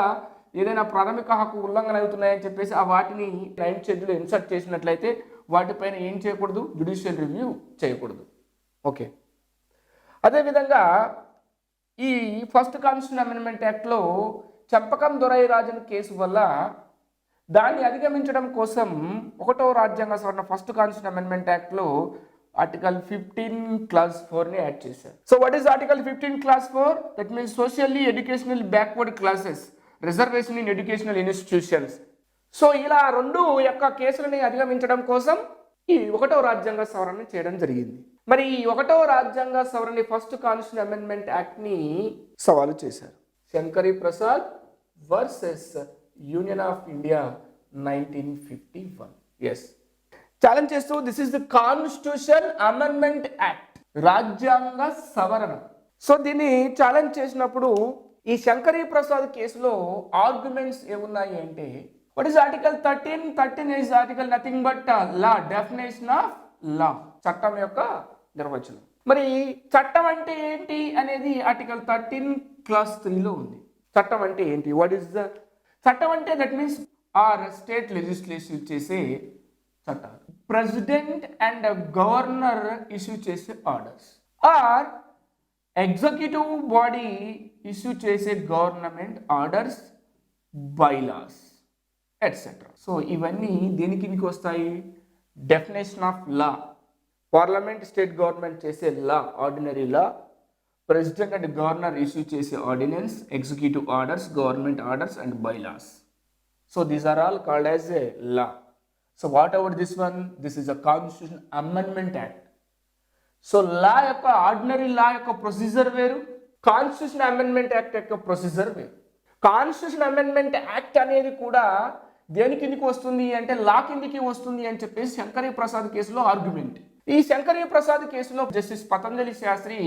ఏదైనా ప్రాథమిక హక్కు ఉల్లంఘన అవుతున్నాయని చెప్పేసి ఆ వాటిని 9th షెడ్యూల్ ఇన్సర్ట్ చేసినట్లయితే వాటిపైన ఏం చేయకూడదు, జ్యుడిషియల్ రివ్యూ చేయకూడదు. ఓకే, అదేవిధంగా ఈ ఫస్ట్ కాన్స్టిట్యూషన్ అమెండ్మెంట్ యాక్ట్లో చంపకం దొరైరాజన్ కేసు వల్ల దాన్ని అధిగమించడం కోసం 1వ రాజ్యాంగ సవరణ ఫస్ట్ కాన్స్టిట్యూషన్ అమెండ్మెంట్ యాక్ట్లో ఆర్టికల్ 15 క్లాస్ 4ని యాడ్ చేశారు. So what is article 15 class 4? That means socially educational backward classes, reservation in educational institutions. So ఇలా 2 యొక్క కేసులని అధిగమించడం కోసం ఈ 1వ రాజ్యాంగ సవరణ చేయడం జరిగింది. మరి ఈ 1వ రాజ్యాంగ సవరణ ఫస్ట్ కాన్స్టిట్యూషన్ అమెండ్మెంట్ యాక్ట్ని సవాలు చేశారు. Shankari Prasad versus union of India 1951. Yes, challenge చేస్తూ this is the constitution amendment act, రాజ్యాంగ సవరణ. సో దీన్ని ఛాలెంజ్ చేసినప్పుడు ఈ శంకరీ ప్రసాద్ కేసులో ఆర్గ్యుమెంట్స్ ఏమున్నాయి అంటే, what is article 13? 13 is article nothing but law, definition of లా, చట్టం యొక్క నిర్వచనం. మరి చట్టం అంటే ఏంటి అనేది ఆర్టికల్ 13 క్లాస్ 3లో ఉంది. చట్టం అంటే ఏంటి? వాట్ ఈస్ ద చట్టం అంటే? That means or state legislation చేసే చట్టాలు, ప్రెసిడెంట్ అండ్ గవర్నర్ ఇష్యూ చేసే orders, or executive body issue చేసే government orders, bylaws etcetera. So ఇవన్నీ దేని కిందకి వస్తాయి? Definition of law, parliament state government చేసే law, ordinary law, president and governor issue చేసే ordinance, executive orders, government orders and bylaws. So these are all called as a law. So whatever this one, this is a constitution amendment act. So లా యొక్క, ordinary లా యొక్క procedure వేరు, constitution amendment act యొక్క procedure వేరు. Constitution amendment act అనేది కూడా దేని కిందికి వస్తుంది అంటే లా కిందికి వస్తుంది అని చెప్పేసి శంకరీ ప్రసాద్ కేసులో ఆర్గ్యుమెంట్. ఈ శంకరీ ప్రసాద్ కేసులో justice Patanjali Shastri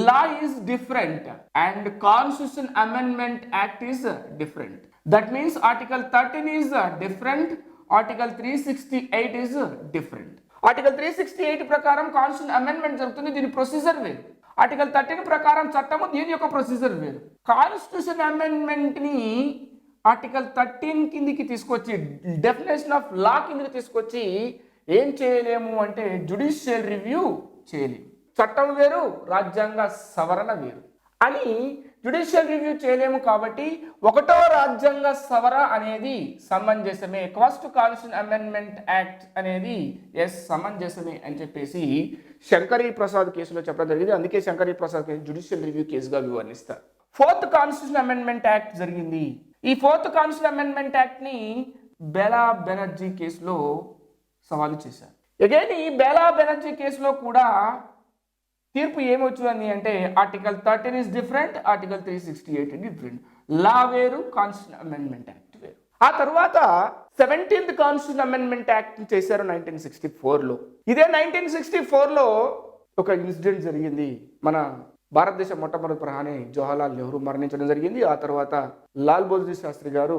law is different and constitution amendment act is different. That means article 13 is different, article 368 is different. Article 368 ప్రకారం కాన్స్టిట్యూషన్ అమెండ్మెంట్ జరుగుతుంది, దీని ప్రొసీజర్ వేరు. ఆర్టికల్ 13 ప్రకారం చట్టము, దీని యొక్క ప్రొసీజర్ వేరు. కాన్స్టిట్యూషన్ అమెండ్మెంట్ ని ఆర్టికల్ 13 కిందికి తీసుకొచ్చి, డెఫినేషన్ ఆఫ్ లా కిందికి తీసుకొచ్చి ఏం చేయలేము అంటే జ్యుడిషియల్ రివ్యూ చేయలేము. చట్టం వేరు, రాజ్యాంగ సవరణ వేరు అని జ్యుడిషియల్ రివ్యూ చేయలేము. కాబట్టి 1వ రాజ్యాంగ సవరణ అనేది సమంజసమే, ఫస్ట్ కాన్స్టిట్యూషన్ అమెండ్మెంట్ యాక్ట్ అనేది ఎస్ సమంజసమే అని చెప్పేసి శంకరీ ప్రసాద్ కేసులో చెప్పడం జరిగింది. అందుకే శంకరీ ప్రసాద్ కేసు జ్యుడిషియల్ రివ్యూ కేసుగా వివరిస్తారు. 4th కాన్స్టిట్యూషన్ అమెండ్మెంట్ యాక్ట్ జరిగింది. ఈ 4th కాన్స్టిట్యూషన్ అమెండ్మెంట్ యాక్ట్ ని బెలా బెనర్జీ కేసులో సవాలు చేశారు. అగైన్ ఈ బేలా బెనర్జీ కేసులో కూడా తీర్పు ఏమొచ్చింది అంటే article 13 is different, article 368 different. Law వేరు, కాన్స్టిట్యూషన్ అమెండ్మెంట్ యాక్ట్ వేరు. ఆ తర్వాత 17th కాన్స్టిట్యూషన్ అమెండ్మెంట్ యాక్ట్ చేశారు 1964లో. ఇదే 1964లో ఒక ఇన్సిడెంట్ జరిగింది. మన భారతదేశ మొట్టమొదటి ప్రధాని జవహర్లాల్ నెహ్రూ మరణించడం జరిగింది. ఆ తర్వాత లాల్ బహదూర్ శాస్త్రి గారు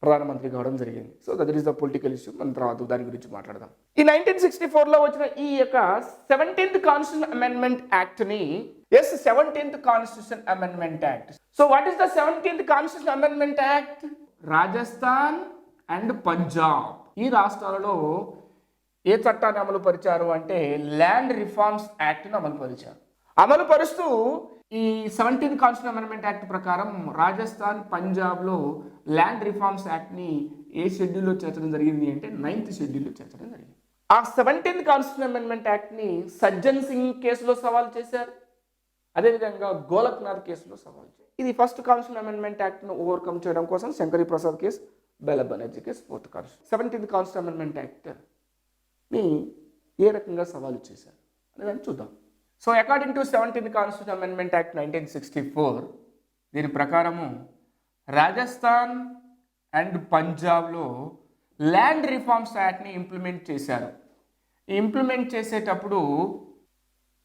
ప్రధానమంత్రి కావడం జరిగింది. So that is the political issue. మనం తర్వాత దాని గురించి మాట్లాడదాం. ఈ 1964లో వచ్చిన ఈ యొక్క 17th కాన్స్టిట్యూషన్ అమెండ్మెంట్ యాక్ట్ ని 17th constitution amendment act. So what is the 17th constitution amendment act? Rajasthan and Punjab ఈ రాష్ట్రాలలో ఏ చట్టాన్ని అమలు పరిచారు అంటే ల్యాండ్ రిఫార్మ్స్ యాక్ట్ని అమలు పరిచారు. అమలు పరుస్తూ ఈ 17th కాన్స్టిట్యూషన్ అమెండ్మెంట్ యాక్ట్ ప్రకారం రాజస్థాన్, పంజాబ్లో ల్యాండ్ రిఫార్మ్స్ యాక్ట్ని ఏ షెడ్యూల్లో చేర్చడం జరిగింది అంటే 9th షెడ్యూల్లో చేర్చడం జరిగింది. ఆ 17th కాన్స్టిట్యూషన్ అమెండ్మెంట్ యాక్ట్ని సజ్జన్ సింగ్ కేసులో సవాల్ చేశారు. అదేవిధంగా గోలక్నాథ్ కేసులో సవాల్ చేశారు. ఇది ఫస్ట్ కాన్స్టిట్యూషన్ అమెండ్మెంట్ యాక్ట్ను ఓవర్కమ్ చేయడం కోసం Shankari Prasad case, Bela Banerjee case, 4th constitution 17th constitution amendment యాక్ట్ని ఏ రకంగా సవాలు చేశారు అనేది చూద్దాం. So according to 17th constitution amendment act 1964 దీని ప్రకారము రాజస్థాన్ అండ్ పంజాబ్లో ల్యాండ్ రిఫార్మ్స్ యాక్ట్ని ఇంప్లిమెంట్ చేశారు. ఈ ఇంప్లిమెంట్ చేసేటప్పుడు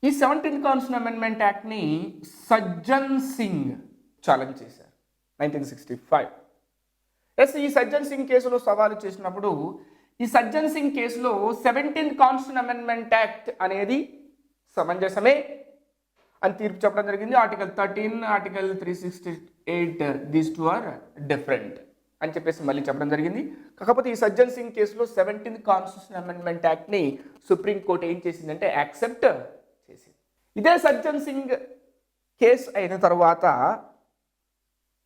ఈ 17th కాన్స్టిట్యూషన్ అమెండ్మెంట్ యాక్ట్ని సజ్జన్ సింగ్ ఛాలెంజ్ చేశారు 1965. ఈ సజ్జన్ సింగ్ కేసులో సవాలు చేసినప్పుడు ఈ సజ్జన్ సింగ్ కేసులో 17th కాన్స్టిట్యూషన్ అమెండ్మెంట్ యాక్ట్ అనేది సమంజసమే అని తీర్పు చెప్పడం జరిగింది. Article 13, article 368 these two are different అని చెప్పేసి మళ్ళీ చెప్పడం జరిగింది. కాకపోతే ఈ సజ్జన్ సింగ్ కేసులో 17th కాన్స్టిట్యూషన్ అమెండ్మెంట్ యాక్ట్ని సుప్రీంకోర్టు ఏం చేసిందంటే యాక్సెప్ట్ చేసింది. ఇదే సజ్జన్ సింగ్ కేసు అయిన తర్వాత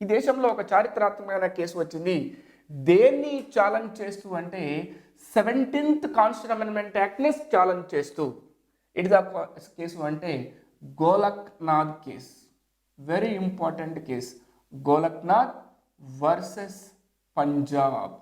ఈ దేశంలో ఒక చారిత్రాత్మకమైన కేసు వచ్చింది. దేన్ని ఛాలెంజ్ చేస్తూ అంటే 17th కాన్స్టిట్యూషన్ అమెండ్మెంట్ యాక్ట్ని ఛాలెంజ్ చేస్తూ. ఇట్ ద కేసు అంటే Golaknath case. Very important case. Golaknath versus Punjab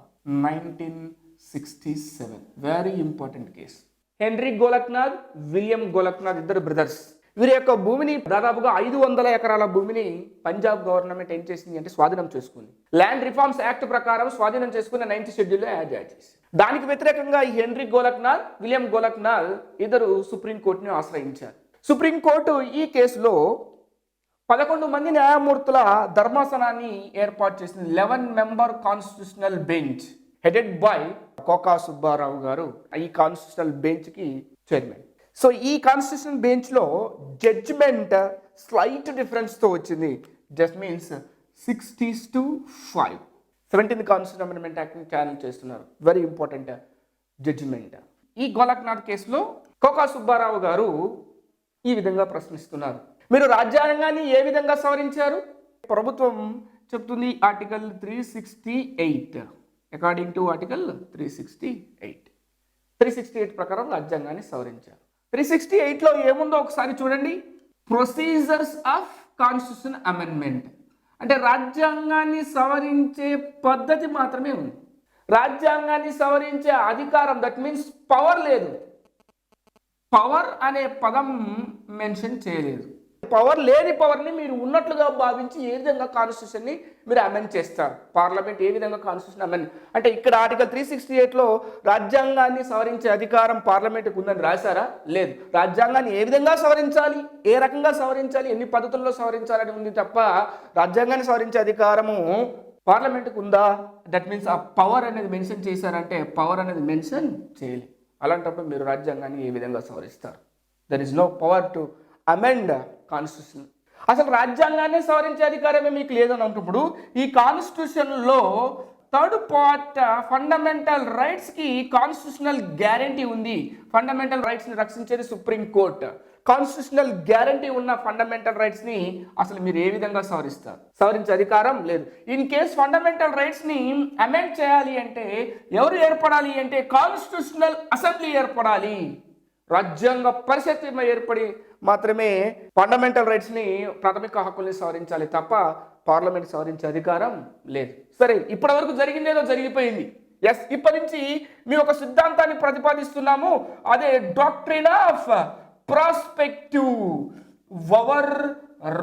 1967. Very important case. Henry Golaknath, William Golaknath ఇద్దరు బ్రదర్స్. వీరి యొక్క భూమిని దాదాపుగా 500 ఎకరాల భూమిని పంజాబ్ గవర్నమెంట్ ఏం చేసింది అంటే స్వాధీనం చేసుకుంది. ల్యాండ్ రిఫార్మ్స్ యాక్ట్ ప్రకారం స్వాధీనం చేసుకుని 9th షెడ్యూల్లో యాడ్ చేసి దానికి వ్యతిరేకంగా ఈ హెన్రీ గోలక్నాథ్, విలియం గోలక్నాథ్ ఇద్దరు సుప్రీంకోర్టుని ఆశ్రయించారు. సుప్రీంకోర్టు ఈ కేసులో 11 మంది న్యాయమూర్తుల ధర్మాసనాన్ని ఏర్పాటు చేసింది. 11 member constitutional bench headed by Koka Subbarao గారు ఈ కాన్స్టిట్యూషనల్ బెంచ్కి చైర్మన్. సో ఈ కాన్స్టిట్యూషన్ బెంచ్లో జడ్జిమెంట్ స్లైట్ డిఫరెన్స్తో వచ్చింది. Just means 60-5. 17th constitution amendment యాక్ట్ని ఛాలెంజ్ చేస్తున్నారు. Very important judgement. ఈ గోలక్నాథ్ కేసులో కోకా సుబ్బారావు గారు ఈ విధంగా ప్రశ్నిస్తున్నారు. మీరు రాజ్యాంగాన్ని ఏ విధంగా సవరించారు? ప్రభుత్వం చెప్తుంది ఆర్టికల్ 368. అకార్డింగ్ టు ఆర్టికల్ 368 ప్రకారం రాజ్యాంగాన్ని సవరించారు. 368లో ఏముందో ఒకసారి చూడండి. ప్రొసీజర్స్ ఆఫ్ కాన్స్టిట్యూషన్ అమెండ్మెంట్ అంటే రాజ్యాంగాన్ని సవరించే పద్ధతి మాత్రమే ఉంది. రాజ్యాంగాన్ని సవరించే అధికారం, దట్ మీన్స్ పవర్ లేదు. పవర్ అనే పదం మెన్షన్ చేయలేదు. పవర్ లేని పవర్ని మీరు ఉన్నట్లుగా భావించి ఏ విధంగా కాన్స్టిట్యూషన్ని మీరు అమెండ్ చేస్తారు? పార్లమెంట్ ఏ విధంగా కాన్స్టిట్యూషన్ అమెండ్ అంటే ఇక్కడ ఆర్టికల్ 368లో రాజ్యాంగాన్ని సవరించే అధికారం పార్లమెంట్కి ఉందని రాశారా? లేదు. రాజ్యాంగాన్ని ఏ విధంగా సవరించాలి, ఏ రకంగా సవరించాలి, ఎన్ని పద్ధతుల్లో సవరించాలని ఉంది తప్ప రాజ్యాంగాన్ని సవరించే అధికారము పార్లమెంట్కి ఉందా? దట్ మీన్స్ ఆ పవర్ అనేది మెన్షన్ చేశారంటే పవర్ అనేది మెన్షన్ చేయలేదు. అలాంటప్పుడు మీరు రాజ్యాంగాన్ని ఏ విధంగా సవరిస్తారు? There is no power to amend constitution. అసలు రాజ్యాంగాన్ని సవరించే అధికారమే మీకు లేదని అంటున్నప్పుడు ఈ కాన్స్టిట్యూషన్లో 3rd పార్ట్ ఫండమెంటల్ రైట్స్కి కాన్స్టిట్యూషనల్ గ్యారంటీ ఉంది. ఫండమెంటల్ రైట్స్ని రక్షించేది సుప్రీంకోర్టు. కాన్స్టిట్యూషనల్ గ్యారంటీ ఉన్న ఫండమెంటల్ రైట్స్ని అసలు మీరు ఏ విధంగా సవరిస్తారు? సవరించే అధికారం లేదు. ఇన్ కేస్ ఫండమెంటల్ రైట్స్ని అమెండ్ చేయాలి అంటే ఎవరు ఏర్పడాలి అంటే కాన్స్టిట్యూషనల్ అసెంబ్లీ ఏర్పడాలి. రాజ్యాంగ పరిషత్ ఏర్పడి మాత్రమే ఫండమెంటల్ రైట్స్ని, ప్రాథమిక హక్కుల్ని సవరించాలి తప్ప పార్లమెంట్ సవరించే అధికారం లేదు. సరే, ఇప్పటి వరకు జరిగిందేదో జరిగిపోయింది. ఎస్, ఇప్పటి నుంచి మేము ఒక సిద్ధాంతాన్ని ప్రతిపాదిస్తున్నాము. అదే doctrine of prospective over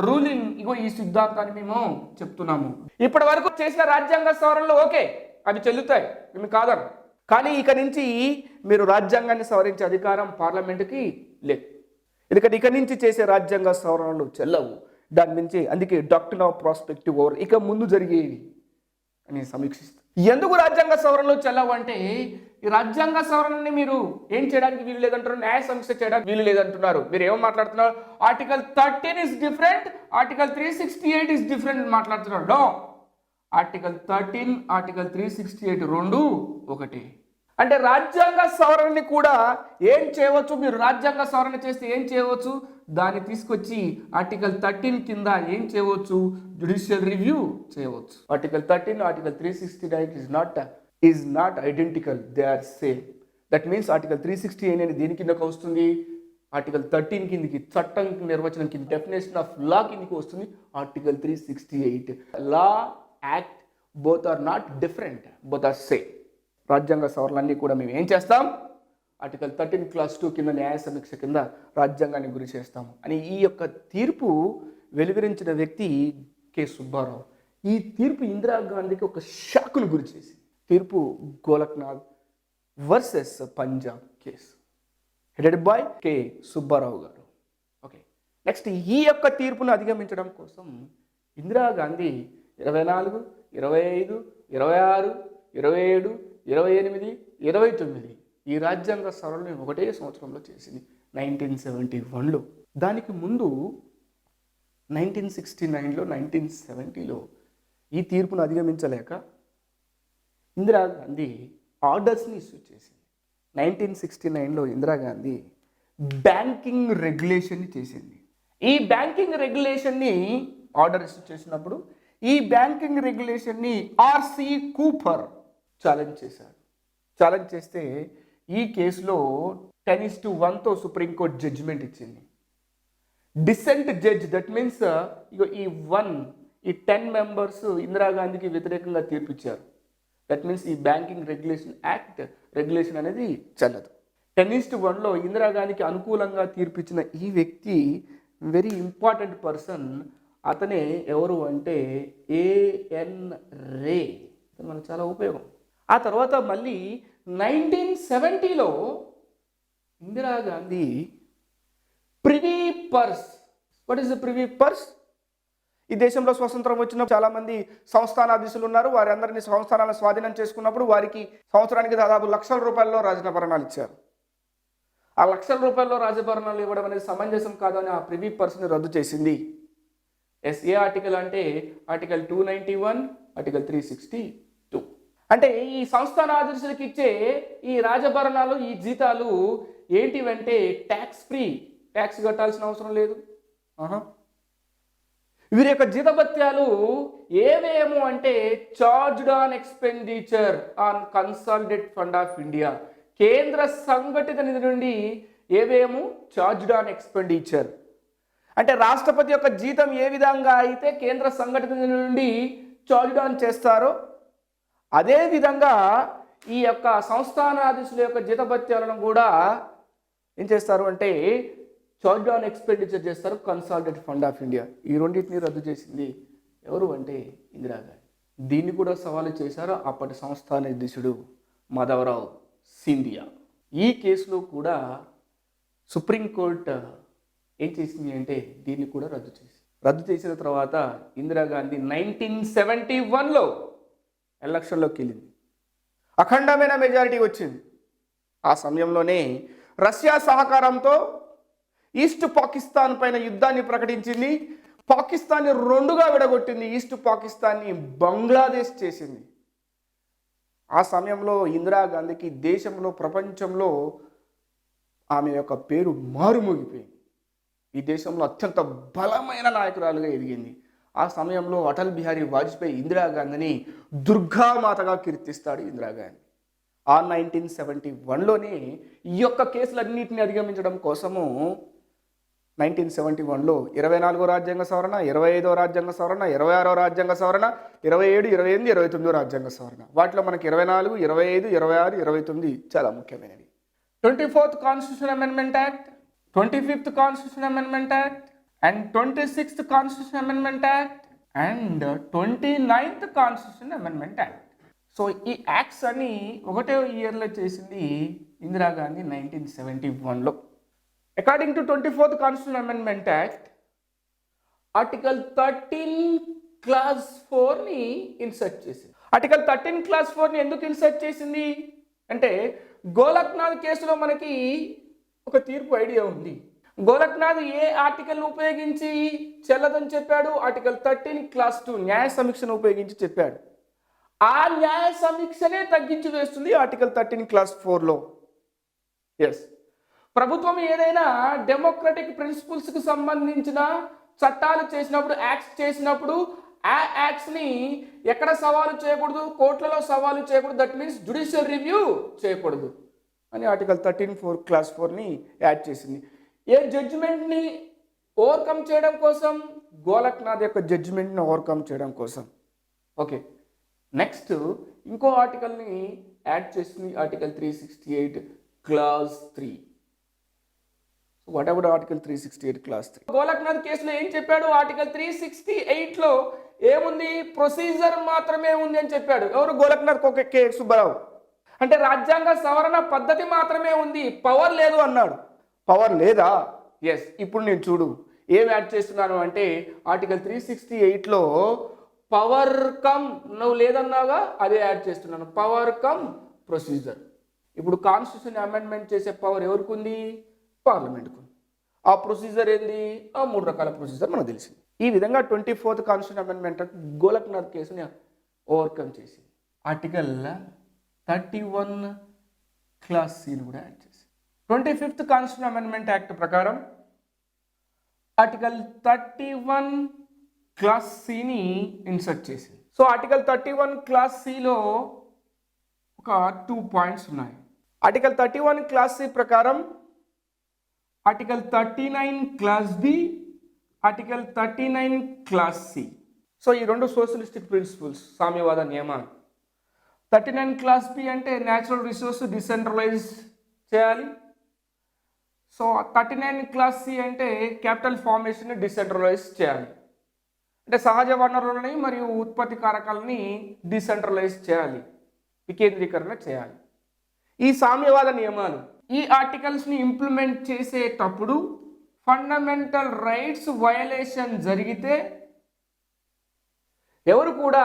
ruling. ఇగో ఈ సిద్ధాంతాన్ని మేము చెప్తున్నాము. ఇప్పటి వరకు చేసిన రాజ్యాంగ సవరణలు ఓకే, అవి చెల్లుతాయి, మేము కాదను. కానీ ఇక నుంచి మీరు రాజ్యాంగాన్ని సవరించే అధికారం పార్లమెంటుకి లేదు. ఎందుకంటే ఇక నుంచి చేసే రాజ్యాంగ సవరణలు చెల్లవు. దాని నుంచి అందుకే డాక్ట్రిన్ ఆఫ్ ప్రాస్పెక్టివ్ ఓవర్ ఇక ముందు జరిగేవి అని సమీక్షిస్తారు. ఎందుకు రాజ్యాంగ సవరణలు చెల్లవు అంటే, ఈ రాజ్యాంగ సవరణని మీరు ఏం చేయడానికి వీలు లేదంటారు, న్యాయ సమీక్ష చేయడానికి వీలు లేదంటున్నారు. మీరు ఏమో మాట్లాడుతున్నారు, article 13 is different, article 368 is different మాట్లాడుతున్నారు. నో, ఆర్టికల్ 13, ఆర్టికల్ 368 రెండు ఒకటి. అంటే రాజ్యాంగ సవరణని కూడా ఏం చేయవచ్చు, మీరు రాజ్యాంగ సవరణ చేస్తే ఏం చేయవచ్చు, దాన్ని తీసుకొచ్చి ఆర్టికల్ 13 కింద ఏం చేయవచ్చు, జ్యుడిషియల్ రివ్యూ చేయవచ్చు. Article 13, article 369 is not identical, they are same. That means article 360 అనేది దేని కిందకు వస్తుంది, ఆర్టికల్ 13 కిందకి, చట్టం నిర్వచనం కింద, డెఫినేషన్ ఆఫ్ లా కిందకి వస్తుంది article 368. Law, act both are not different, both are same. రాజ్యాంగ సవరణలన్నీ కూడా మేము ఏం చేస్తాం, ఆర్టికల్ 13 క్లాస్ 2 కింద న్యాయ సమీక్ష కింద రాజ్యాంగాన్ని గురి చేస్తాము అని ఈ యొక్క తీర్పు వెలువరించిన వ్యక్తి కె సుబ్బారావు. ఈ తీర్పు ఇందిరాగాంధీకి ఒక షాకును గురి చేసింది. తీర్పు Golaknath versus Punjab case, headed by K Subbarao గారు. ఓకే, నెక్స్ట్ ఈ యొక్క తీర్పును అధిగమించడం కోసం ఇందిరాగాంధీ 24, 25, 26, 27, 28, 29 ఈ రాజ్యాంగ సవరణను ఒకటే సంవత్సరంలో చేసింది, 1971లో. దానికి ముందు 1969లో, 1970లో ఈ తీర్పును అధిగమించలేక ఇందిరాగాంధీ ఆర్డర్స్ని ఇష్యూ చేసింది. 1969లో ఇందిరాగాంధీ బ్యాంకింగ్ రెగ్యులేషన్ని చేసింది. ఈ బ్యాంకింగ్ రెగ్యులేషన్ని ఆర్డర్ ఇష్యూ చేసినప్పుడు ఈ బ్యాంకింగ్ రెగ్యులేషన్ని ఆర్సి కూపర్ ఛాలెంజ్ చేశాడు. ఛాలెంజ్ చేస్తే ఈ కేసులో 10:1తో సుప్రీంకోర్టు జడ్జిమెంట్ ఇచ్చింది. డిసెంట్ జడ్జ్, దట్ మీన్స్ ఈ 10 మెంబర్స్ ఇందిరాగాంధీకి వ్యతిరేకంగా తీర్పిచ్చారు. దట్ మీన్స్ ఈ బ్యాంకింగ్ రెగ్యులేషన్ యాక్ట్ రెగ్యులేషన్ అనేది చెల్లదు. 10:1లో ఇందిరాగాంధీకి అనుకూలంగా తీర్పిచ్చిన ఈ వ్యక్తి వెరీ ఇంపార్టెంట్ పర్సన్. అతనే ఎవరు అంటే ఏఎన్ రే. మనకు చాలా ఉపయోగం. ఆ తర్వాత మళ్ళీ 1970లో Indira Gandhi privy purse. What is the privy purse? ఈ దేశంలో స్వతంత్రం వచ్చిన చాలా మంది సంస్థానాధీశులు ఉన్నారు. వారి అందరినీ సంస్థానాలను స్వాధీనం చేసుకున్నప్పుడు వారికి సంవత్సరానికి దాదాపు లక్షల రూపాయల్లో రాజభరణాలు ఇచ్చారు. ఆ లక్షల రూపాయల్లో రాజభరణాలు ఇవ్వడం అనేది సమంజసం కాదని ఆ ప్రివీ పర్స్ని రద్దు చేసింది. ఏ ఆర్టికల్ అంటే ఆర్టికల్ 291, ఆర్టికల్ 362. అంటే ఈ సంస్థానాధీశులకు ఇచ్చే ఈ రాజభరణాలు, ఈ జీతాలు ఏంటివంటే ట్యాక్స్ ఫ్రీ, ట్యాక్స్ కట్టాల్సిన అవసరం లేదు. వీరి యొక్క జీతభత్యాలు ఏవేమో అంటే charged on expenditure on consolidate fund of India, కేంద్ర సంఘటిత నిధి నుండి ఏవేమో చార్జ్డ్ ఆన్ ఎక్స్పెండిచర్. అంటే రాష్ట్రపతి యొక్క జీతం ఏ విధంగా అయితే కేంద్ర సంఘటిత నిధి నుండి చార్జ్డ్ ఆన్ చేస్తారో అదే విధంగా ఈ యొక్క సంస్థానాధీశుల యొక్క జీతభత్యాలను కూడా ఏం చేస్తారు అంటే చార్జ్డ్ ఆన్ ఎక్స్పెండిచర్ చేస్తారు, కన్సాలిడేట్ ఫండ్ ఆఫ్ ఇండియా. ఈ రెండింటిని రద్దు చేసింది ఎవరు అంటే ఇందిరాగాంధీ. దీన్ని కూడా సవాలు చేశారు అప్పటి సంస్థానాధీశుడు మాధవరావు సింధియా. ఈ కేసులో కూడా సుప్రీంకోర్టు ఏం చేసింది అంటే దీన్ని కూడా రద్దు చేసిన తర్వాత ఇందిరాగాంధీ 1971లో ఎలక్షన్లోకి వెళ్ళింది. అఖండమైన మెజారిటీ వచ్చింది. ఆ సమయంలోనే రష్యా సహకారంతో ఈస్ట్ పాకిస్తాన్ పైన యుద్ధాన్ని ప్రకటించింది. పాకిస్తాన్ని రెండుగా విడగొట్టింది. ఈస్ట్ పాకిస్తాన్ని బంగ్లాదేశ్ చేసింది. ఆ సమయంలో ఇందిరాగాంధీకి దేశంలో, ప్రపంచంలో ఆమె యొక్క పేరు మారుమోగిపోయింది. ఈ దేశంలో అత్యంత బలమైన నాయకురాలుగా ఎదిగింది. ఆ సమయంలో అటల్ బిహారీ వాజ్పేయి ఇందిరాగాంధీని దుర్గామాతగా కీర్తిస్తాడు. ఇందిరాగాంధీ ఆ 1971లోనే ఈ యొక్క కేసులన్నింటినీ అధిగమించడం కోసము 1971లో 24వ రాజ్యాంగ సవరణ, 25వ రాజ్యాంగ సవరణ, 26వ రాజ్యాంగ సవరణ, 27, 28, 29వ రాజ్యాంగ సవరణ. వాటిలో మనకి 24, 25, 26, 29 చాలా ముఖ్యమైనవి. 24th constitution amendment act, 25th constitution amendment act and 26th constitution amendment act and 29th constitution amendment act. So ఈ యాక్ట్స్ అన్ని ఒకటే ఇయర్లో చేసింది ఇందిరాగాంధీ 1971లో. According to 24th Constitutional Amendment Act, Article 13 Clause 4ని ఇన్సర్ట్ చేసింది. ఆర్టికల్ 13 Clause 4ని ఎందుకు ఇన్సర్ట్ చేసింది అంటే గోలక్నాథ్ కేసులో మనకి ఒక తీర్పు ఐడియా ఉంది. గోలక్నాథ్ ఏ ఆర్టికల్ను ఉపయోగించి చెల్లదని చెప్పాడు? ఆర్టికల్ 13 Clause 2 న్యాయ సమీక్షను ఉపయోగించి చెప్పాడు. ఆ న్యాయ సమీక్షనే తగ్గించి వేస్తుంది ఆర్టికల్ 13 Clause 4లో. ఎస్, ప్రభుత్వం ఏదైనా డెమోక్రటిక్ ప్రిన్సిపల్స్కి సంబంధించిన చట్టాలు చేసినప్పుడు, యాక్ట్స్ చేసినప్పుడు ఆ యాక్ట్స్ని ఎక్కడ సవాలు చేయకూడదు? కోర్టులలో సవాలు చేయకూడదు. దట్ మీన్స్ జ్యుడిషియల్ రివ్యూ చేయకూడదు అని ఆర్టికల్ 13 Clause 4ని యాడ్ చేసింది. ఏ జడ్జిమెంట్ని ఓవర్కమ్ చేయడం కోసం? గోలక్నాథ్ యొక్క జడ్జిమెంట్ని ఓవర్కమ్ చేయడం కోసం. ఓకే, నెక్స్ట్ ఇంకో ఆర్టికల్ని యాడ్ చేసింది, article 368 Clause 3. What about article 368 Clause 3? Golaknath కేసులో ఏం చెప్పాడు? ఆర్టికల్ 368లో ఏముంది? ప్రొసీజర్ మాత్రమే ఉంది అని చెప్పాడు. ఎవరు? గోలక్నాథ్ కే సుబ్బారావు. అంటే రాజ్యాంగ సవరణ పద్ధతి మాత్రమే ఉంది, పవర్ లేదు అన్నాడు. పవర్ లేదా? ఎస్, ఇప్పుడు నేను చూడు ఏం యాడ్ చేస్తున్నాను అంటే ఆర్టికల్ 368లో పవర్ కమ్, నువ్వు లేదన్నాగా అదే యాడ్ చేస్తున్నాను, పవర్ కమ్ ప్రొసీజర్. ఇప్పుడు కాన్స్టిట్యూషన్ అమెండ్మెంట్ చేసే పవర్ ఎవరికి ఉంది? పార్లమెంట్కు. ఆ ప్రొసీజర్ ఏంది? ఆ 3 రకాల ప్రొసీజర్ మనకు తెలిసింది. ఈ విధంగా 24th కాన్స్టిట్యూషన్ అమెండ్మెంట్ గోలక్నాథ్ కేసుని ఓవర్కమ్ చేసింది. ఆర్టికల్ 31 Clause Cని కూడా యాడ్ చేసింది. 25th కాన్స్టిట్యూషన్ అమెండ్మెంట్ యాక్ట్ ప్రకారం ఆర్టికల్ 31 Clause Cని ఇన్సర్ట్ చేసింది. సో ఆర్టికల్ 31 Clause Cలో ఒక 2 పాయింట్స్ ఉన్నాయి. ఆర్టికల్ 31 Clause C ప్రకారం article 39 Clause B, article 39 Clause C. So ఈ రెండు సోషలిస్టిక్ ప్రిన్సిపల్స్, సామ్యవాద నియమాలు. 39 Clause B అంటే న్యాచురల్ రిసోర్స్ డిసెంట్రలైజ్ చేయాలి. సో 39 Clause C అంటే క్యాపిటల్ ఫార్మేషన్ డిసెంట్రలైజ్ చేయాలి. అంటే సహజ వనరులని మరియు ఉత్పత్తి కారకాలని డిసెంట్రలైజ్ చేయాలి, వికేంద్రీకరణ చేయాలి. ఈ సామ్యవాద నియమాలు ఈ ఆర్టికల్స్ని ఇంప్లిమెంట్ చేసేటప్పుడు ఫండమెంటల్ రైట్స్ వయలేషన్ జరిగితే ఎవరు కూడా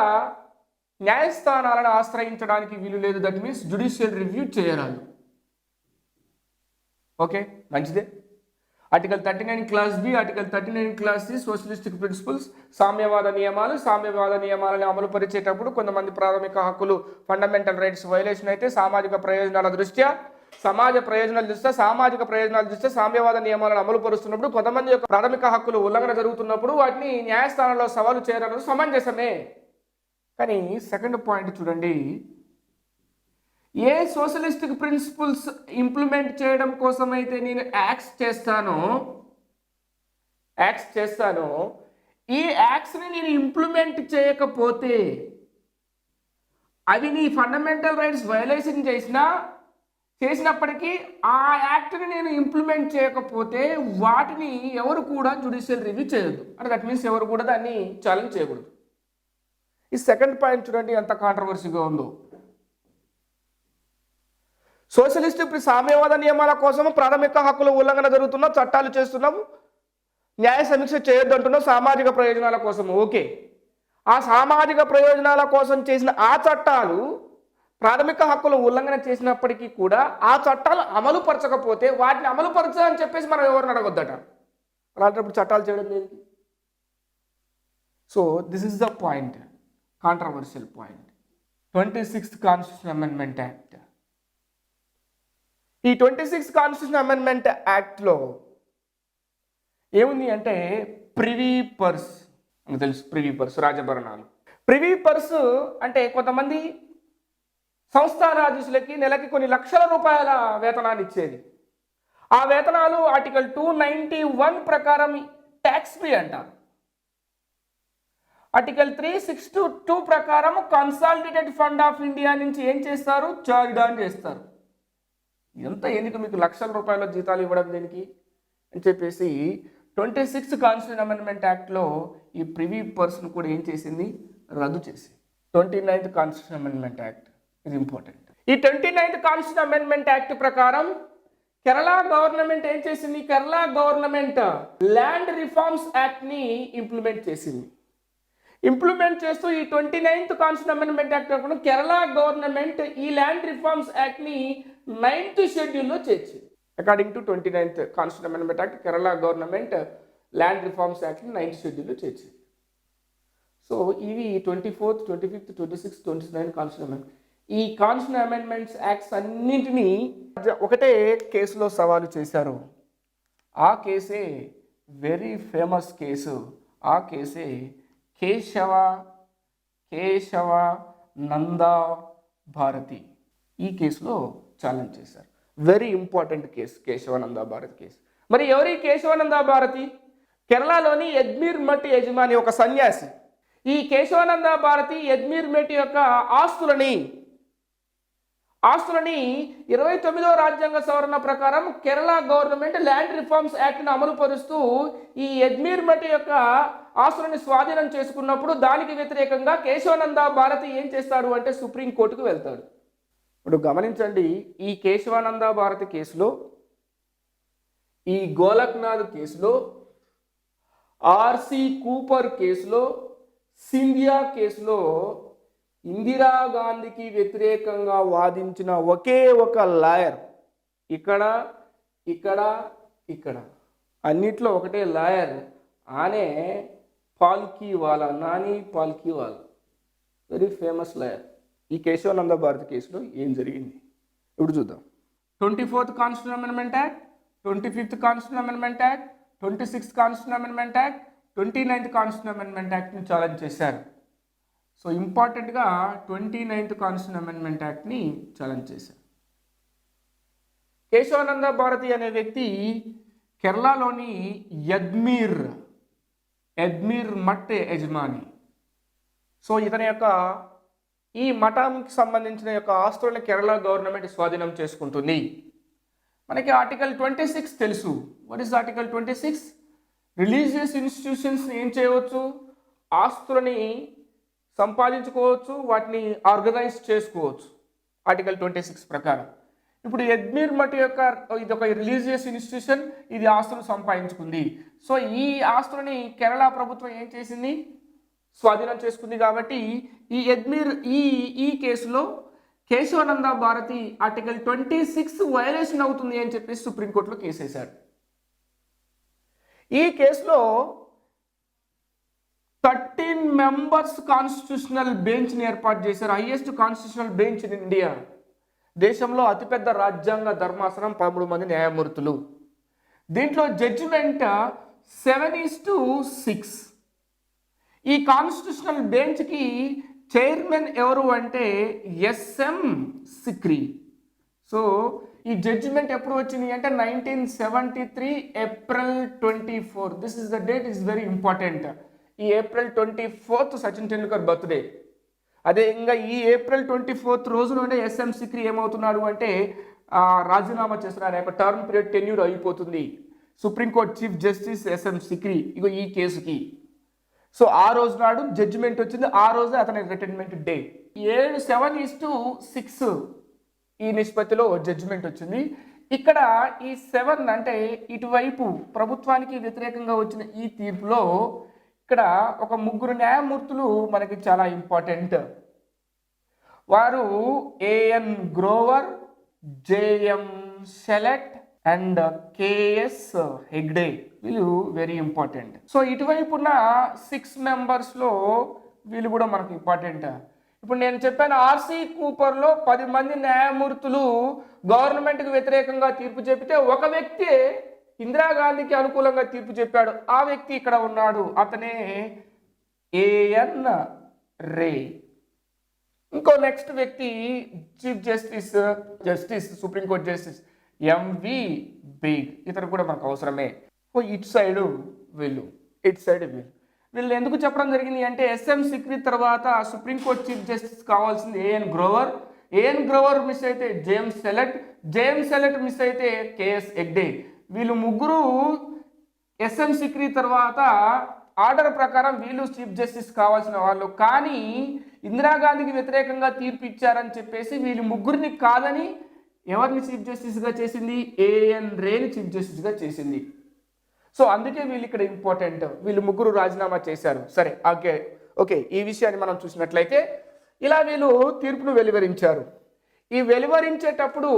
న్యాయస్థానాలను ఆశ్రయించడానికి వీలు లేదు. దట్ మీన్స్ జ్యుడిషియల్ రివ్యూ చేయరాదు. ఓకే, మంచిదే. Article 39 Clause B, article 39 Clause C socialistic principles, సామ్యవాద నియమాలు. సామ్యవాద నియమాలను అమలు పరిచేటప్పుడు కొంతమంది ప్రాథమిక హక్కులు ఫండమెంటల్ రైట్స్ వయలేషన్ అయితే సామాజిక ప్రయోజనాల దృష్ట్యా, సామాజిక ప్రయోజనాల దృష్ట్యా సామ్యవాద నియమాలను అమలు పరుస్తున్నప్పుడు కొంతమంది యొక్క ప్రాథమిక హక్కులు ఉల్లంఘన జరుగుతున్నప్పుడు వాటిని న్యాయస్థానంలో సవాలు చేయడం సమంజసమే. కానీ సెకండ్ పాయింట్ చూడండి, ఏ సోషలిస్టిక్ ప్రిన్సిపల్స్ ఇంప్లిమెంట్ చేయడం కోసం అయితే నేను యాక్ట్స్ చేస్తానో ఈ యాక్ట్స్ని నేను ఇంప్లిమెంట్ చేయకపోతే అవి నీ ఫండమెంటల్ రైట్స్ వయలేషన్ చేసినప్పటికీ ఆ యాక్ట్ని నేను ఇంప్లిమెంట్ చేయకపోతే వాటిని ఎవరు కూడా జ్యుడిషియల్ రివ్యూ చేయొద్దు. అంటే దట్ మీన్స్ ఎవరు కూడా దాన్ని ఛాలెంజ్ చేయకూడదు. ఈ సెకండ్ పాయింట్ చూడండి ఎంత కాంట్రవర్సీగా ఉందో. సోషలిస్ట్ సామ్యవాద నియమాల కోసం ప్రాథమిక హక్కుల ఉల్లంఘన జరుగుతున్న చట్టాలు చేస్తున్నాము, న్యాయ సమీక్ష చేయొద్దు అంటున్నాం సామాజిక ప్రయోజనాల కోసం. ఓకే, ఆ సామాజిక ప్రయోజనాల కోసం చేసిన ఆ చట్టాలు ప్రాథమిక హక్కుల ఉల్లంఘన చేసినప్పటికీ కూడా ఆ చట్టాలు అమలు పరచకపోతే వాటిని అమలు పరచాలని చెప్పేసి మనం ఎవరిని అడగొద్దట. అలాంటప్పుడు చట్టాలు చేయడం లేదు. So this is the point, controversial point. 26th constitution amendment act. ఈ 26th కాన్స్టిట్యూషన్ అమెండ్మెంట్ యాక్ట్లో ఏముంది అంటే ప్రివీ పర్స్, మనకు తెలుసు ప్రివీ పర్స్ రాజభరణాలు. ప్రివీ పర్స్ అంటే కొంతమంది సంస్థానాధీశులకి నెలకి కొన్ని లక్షల రూపాయల వేతనాన్ని ఇచ్చేది. ఆ వేతనాలు ఆర్టికల్ 291 ప్రకారం ట్యాక్స్ ఫ్రీ అంటారు. ఆర్టికల్ 362 ప్రకారం కన్సాలిడేటెడ్ ఫండ్ ఆఫ్ ఇండియా నుంచి ఏం చేస్తారు, చార్జ్ డౌన్ చేస్తారు. ఎంత ఎందుకు మీకు లక్షల రూపాయల జీతాలు ఇవ్వడం దేనికి అని చెప్పేసి 26th కాన్స్టిట్యూషన్ అమెండ్మెంట్ యాక్ట్లో ఈ ప్రివీ పర్సన్ కూడా ఏం చేసింది, రద్దు చేసి. 29th కాన్స్టిట్యూషన్ అమెండ్మెంట్ యాక్ట్ ఇది ఇంపార్టెంట్. ఈ 29th కాన్స్టిట్యూషన్ అమెండ్మెంట్ యాక్ట్ ప్రకారం కేరళ గవర్నమెంట్ ఏం చేసింది, Kerala government land reforms act ని ఇంప్లిమెంట్ చేసింది. ఇంప్లిమెంట్ చేస్తూ ఈ 29th కాన్స్టిట్యూషన్ అమెండ్మెంట్ యాక్ట్ ప్రకారం కేరళ గవర్నమెంట్ ఈ ల్యాండ్ రిఫార్మ్స్ యాక్ట్ ని 9th షెడ్యూల్లో చేర్చింది. According to 29th constitution amendment act Kerala government land reforms act ని 9th షెడ్యూల్లో చేర్చింది. సో ఇవి 24th, 25th, 26th, 29th constitution amendment. ఈ కాన్స్టిట్యూషన్ అమెండ్మెంట్స్ యాక్ట్స్ అన్నింటినీ ఒకటే కేసులో సవాలు చేశారు. ఆ కేసే వెరీ ఫేమస్ కేసు. ఆ కేసే కేశవ నందా భారతి. ఈ కేసులో ఛాలెంజ్ చేశారు. Very important case Kesavananda Bharati case. మరి ఎవరి కేశవానంద భారతి? కేరళలోని ఎడ్మీర్ మఠ్ యజమాని ఒక సన్యాసి. ఈ కేశవానంద భారతి ఎడ్మీర్ మఠ్ యొక్క ఆస్తులని 29వ రాజ్యాంగ సవరణ ప్రకారం కేరళ గవర్నమెంట్ ల్యాండ్ రిఫార్మ్స్ యాక్ట్ని అమలు పరుస్తూ ఈ ఎడ్మీర్ మఠ్ యొక్క ఆస్తులని స్వాధీనం చేసుకున్నప్పుడు దానికి వ్యతిరేకంగా కేశవానంద భారతి ఏం చేస్తాడు అంటే సుప్రీంకోర్టుకు వెళ్తాడు. ఇప్పుడు గమనించండి, ఈ కేశవానంద భారతి కేసులో, ఈ గోలక్నాథ్ కేసులో, ఆర్సి కూపర్ కేసులో, సింధియా కేసులో ఇందిరా గాంధీకి వ్యతిరేకంగా వాదించిన ఒకే ఒక లాయర్ ఇక్కడ అన్నిట్లో ఒకటే లాయర్, ఆనే Palkhivala, Nani Palkhivala, very famous lawyer. ఈ కేశవానంద భారతి కేసులో ఏం జరిగింది ఇప్పుడు చూద్దాం. 24th constitution amendment act, 25th constitution amendment act, 26th constitution amendment act, 29th constitution amendment యాక్ట్ని ఛాలెంజ్ చేశారు. సో ఇంపార్టెంట్గా 29th కాన్స్టిట్యూషన్ అమెండ్మెంట్ యాక్ట్ని ఛాలెంజ్ చేశారు. కేశవానంద భారతి అనే వ్యక్తి కేరళలోని ఎడ్మీర్ మఠ్ యజమాని. సో ఇతని యొక్క ఈ మఠంకి సంబంధించిన యొక్క ఆస్తులను కేరళ గవర్నమెంట్ స్వాధీనం చేసుకుంటుంది. మనకి ఆర్టికల్ 26 తెలుసు. What is article 26? Religious institutions ఏం చేయవచ్చు, ఆస్తులని సంపాదించుకోవచ్చు, వాటిని ఆర్గనైజ్ చేసుకోవచ్చు ఆర్టికల్ 26 ప్రకారం. ఇప్పుడు ఎడ్మీర్ మఠ్ యొక్క ఇది ఒక రిలీజియస్ ఇన్స్టిట్యూషన్, ఇది ఆస్తులు సంపాదించుకుంది. సో ఈ ఆస్తులని కేరళ ప్రభుత్వం ఏం చేసింది, స్వాధీనం చేసుకుంది. కాబట్టి ఈ ఎడ్మీర్ ఈ కేసులో కేశవానంద భారతి ఆర్టికల్ 26 వైలేషన్ అవుతుంది అని చెప్పేసి సుప్రీంకోర్టులో కేసు వేశారు. ఈ కేసులో 13 మెంబర్స్ కాన్స్టిట్యూషనల్ బెంచ్ని ఏర్పాటు చేశారు. Highest constitutional bench in India. దేశంలో అతిపెద్ద రాజ్యాంగ ధర్మాసనం, 13 మంది న్యాయమూర్తులు. దీంట్లో జడ్జిమెంట్ 7:6. ఈ కాన్స్టిట్యూషనల్ బెంచ్కి చైర్మన్ ఎవరు అంటే ఎస్ఎం సిక్రీ. సో ఈ జడ్జిమెంట్ ఎప్పుడు వచ్చింది అంటే 1973 April 24. This is the date, is very important. ఈ April 24 సచిన్ టెండూల్కర్ బర్త్డే. అదే ఇంకా ఈ April 24 రోజులోనే ఎస్ఎం సిక్రీ ఏమవుతున్నాడు అంటే రాజీనామా చేస్తున్నారు. యొక్క టర్మ్ పీరియడ్ టెన్యూర్ అయిపోతుంది. Supreme court chief justice S M Sikri ఇగో ఈ కేసుకి. సో ఆ రోజు నాడు జడ్జిమెంట్ వచ్చింది. ఆ రోజే అతని రిటైర్మెంట్ డే. 7:6 ఈ నిష్పత్తిలో జడ్జిమెంట్ వచ్చింది. ఇక్కడ ఈ 7 అంటే ఇటువైపు ప్రభుత్వానికి వ్యతిరేకంగా వచ్చిన ఈ తీర్పులో ఇక్కడ ఒక 3 న్యాయమూర్తులు మనకి చాలా ఇంపార్టెంట్. వారు A N Grover, J M Shelat and K S Hegde. వీళ్ళు వెరీ ఇంపార్టెంట్. సో ఇటువైపు ఉన్న 6 మెంబర్స్లో వీళ్ళు కూడా మనకు ఇంపార్టెంట్. ఇప్పుడు నేను చెప్పాను ఆర్సి కూపర్లో 10 మంది న్యాయమూర్తులు గవర్నమెంట్కి వ్యతిరేకంగా తీర్పు చెబితే ఒక వ్యక్తి ఇందిరాగాంధీకి అనుకూలంగా తీర్పు చెప్పాడు. ఆ వ్యక్తి ఇక్కడ ఉన్నాడు, అతనే ఏఎన్ రే. ఇంకో నెక్స్ట్ వ్యక్తి chief justice supreme court justice MV Beg, ఇతను కూడా మనకు అవసరమే. ఓ ఇటు సైడు వీళ్ళు, ఇటు సైడ్ వీళ్ళు ఎందుకు చెప్పడం జరిగింది అంటే ఎస్ఎం సిక్రీ తర్వాత సుప్రీంకోర్టు చీఫ్ జస్టిస్ కావాల్సింది ఏఎన్ గ్రోవర్ మిస్ అయితే జేమ్స్ సెలెట్ మిస్ అయితే కేఎస్ హెగ్డే. వీళ్ళు ముగ్గురు ఎస్ఎం సిక్రీ తర్వాత ఆర్డర్ ప్రకారం వీళ్ళు చీఫ్ జస్టిస్ కావాల్సిన వాళ్ళు. కానీ ఇందిరాగాంధీకి వ్యతిరేకంగా తీర్పు ఇచ్చారని చెప్పేసి వీళ్ళు ముగ్గురిని కాదని ఎవరిని చీఫ్ జస్టిస్గా చేసింది? ఏఎన్ రేని చీఫ్ జస్టిస్గా చేసింది. సో అందుకే వీళ్ళు ఇక్కడ ఇంపార్టెంట్. వీళ్ళు ముగ్గురు రాజీనామా చేశారు. సరే, ఓకే ఈ విషయాన్ని మనం చూసినట్లయితే ఇలా వీళ్ళు తీర్పును వెలువరించారు. ఈ వెలువరించేటప్పుడు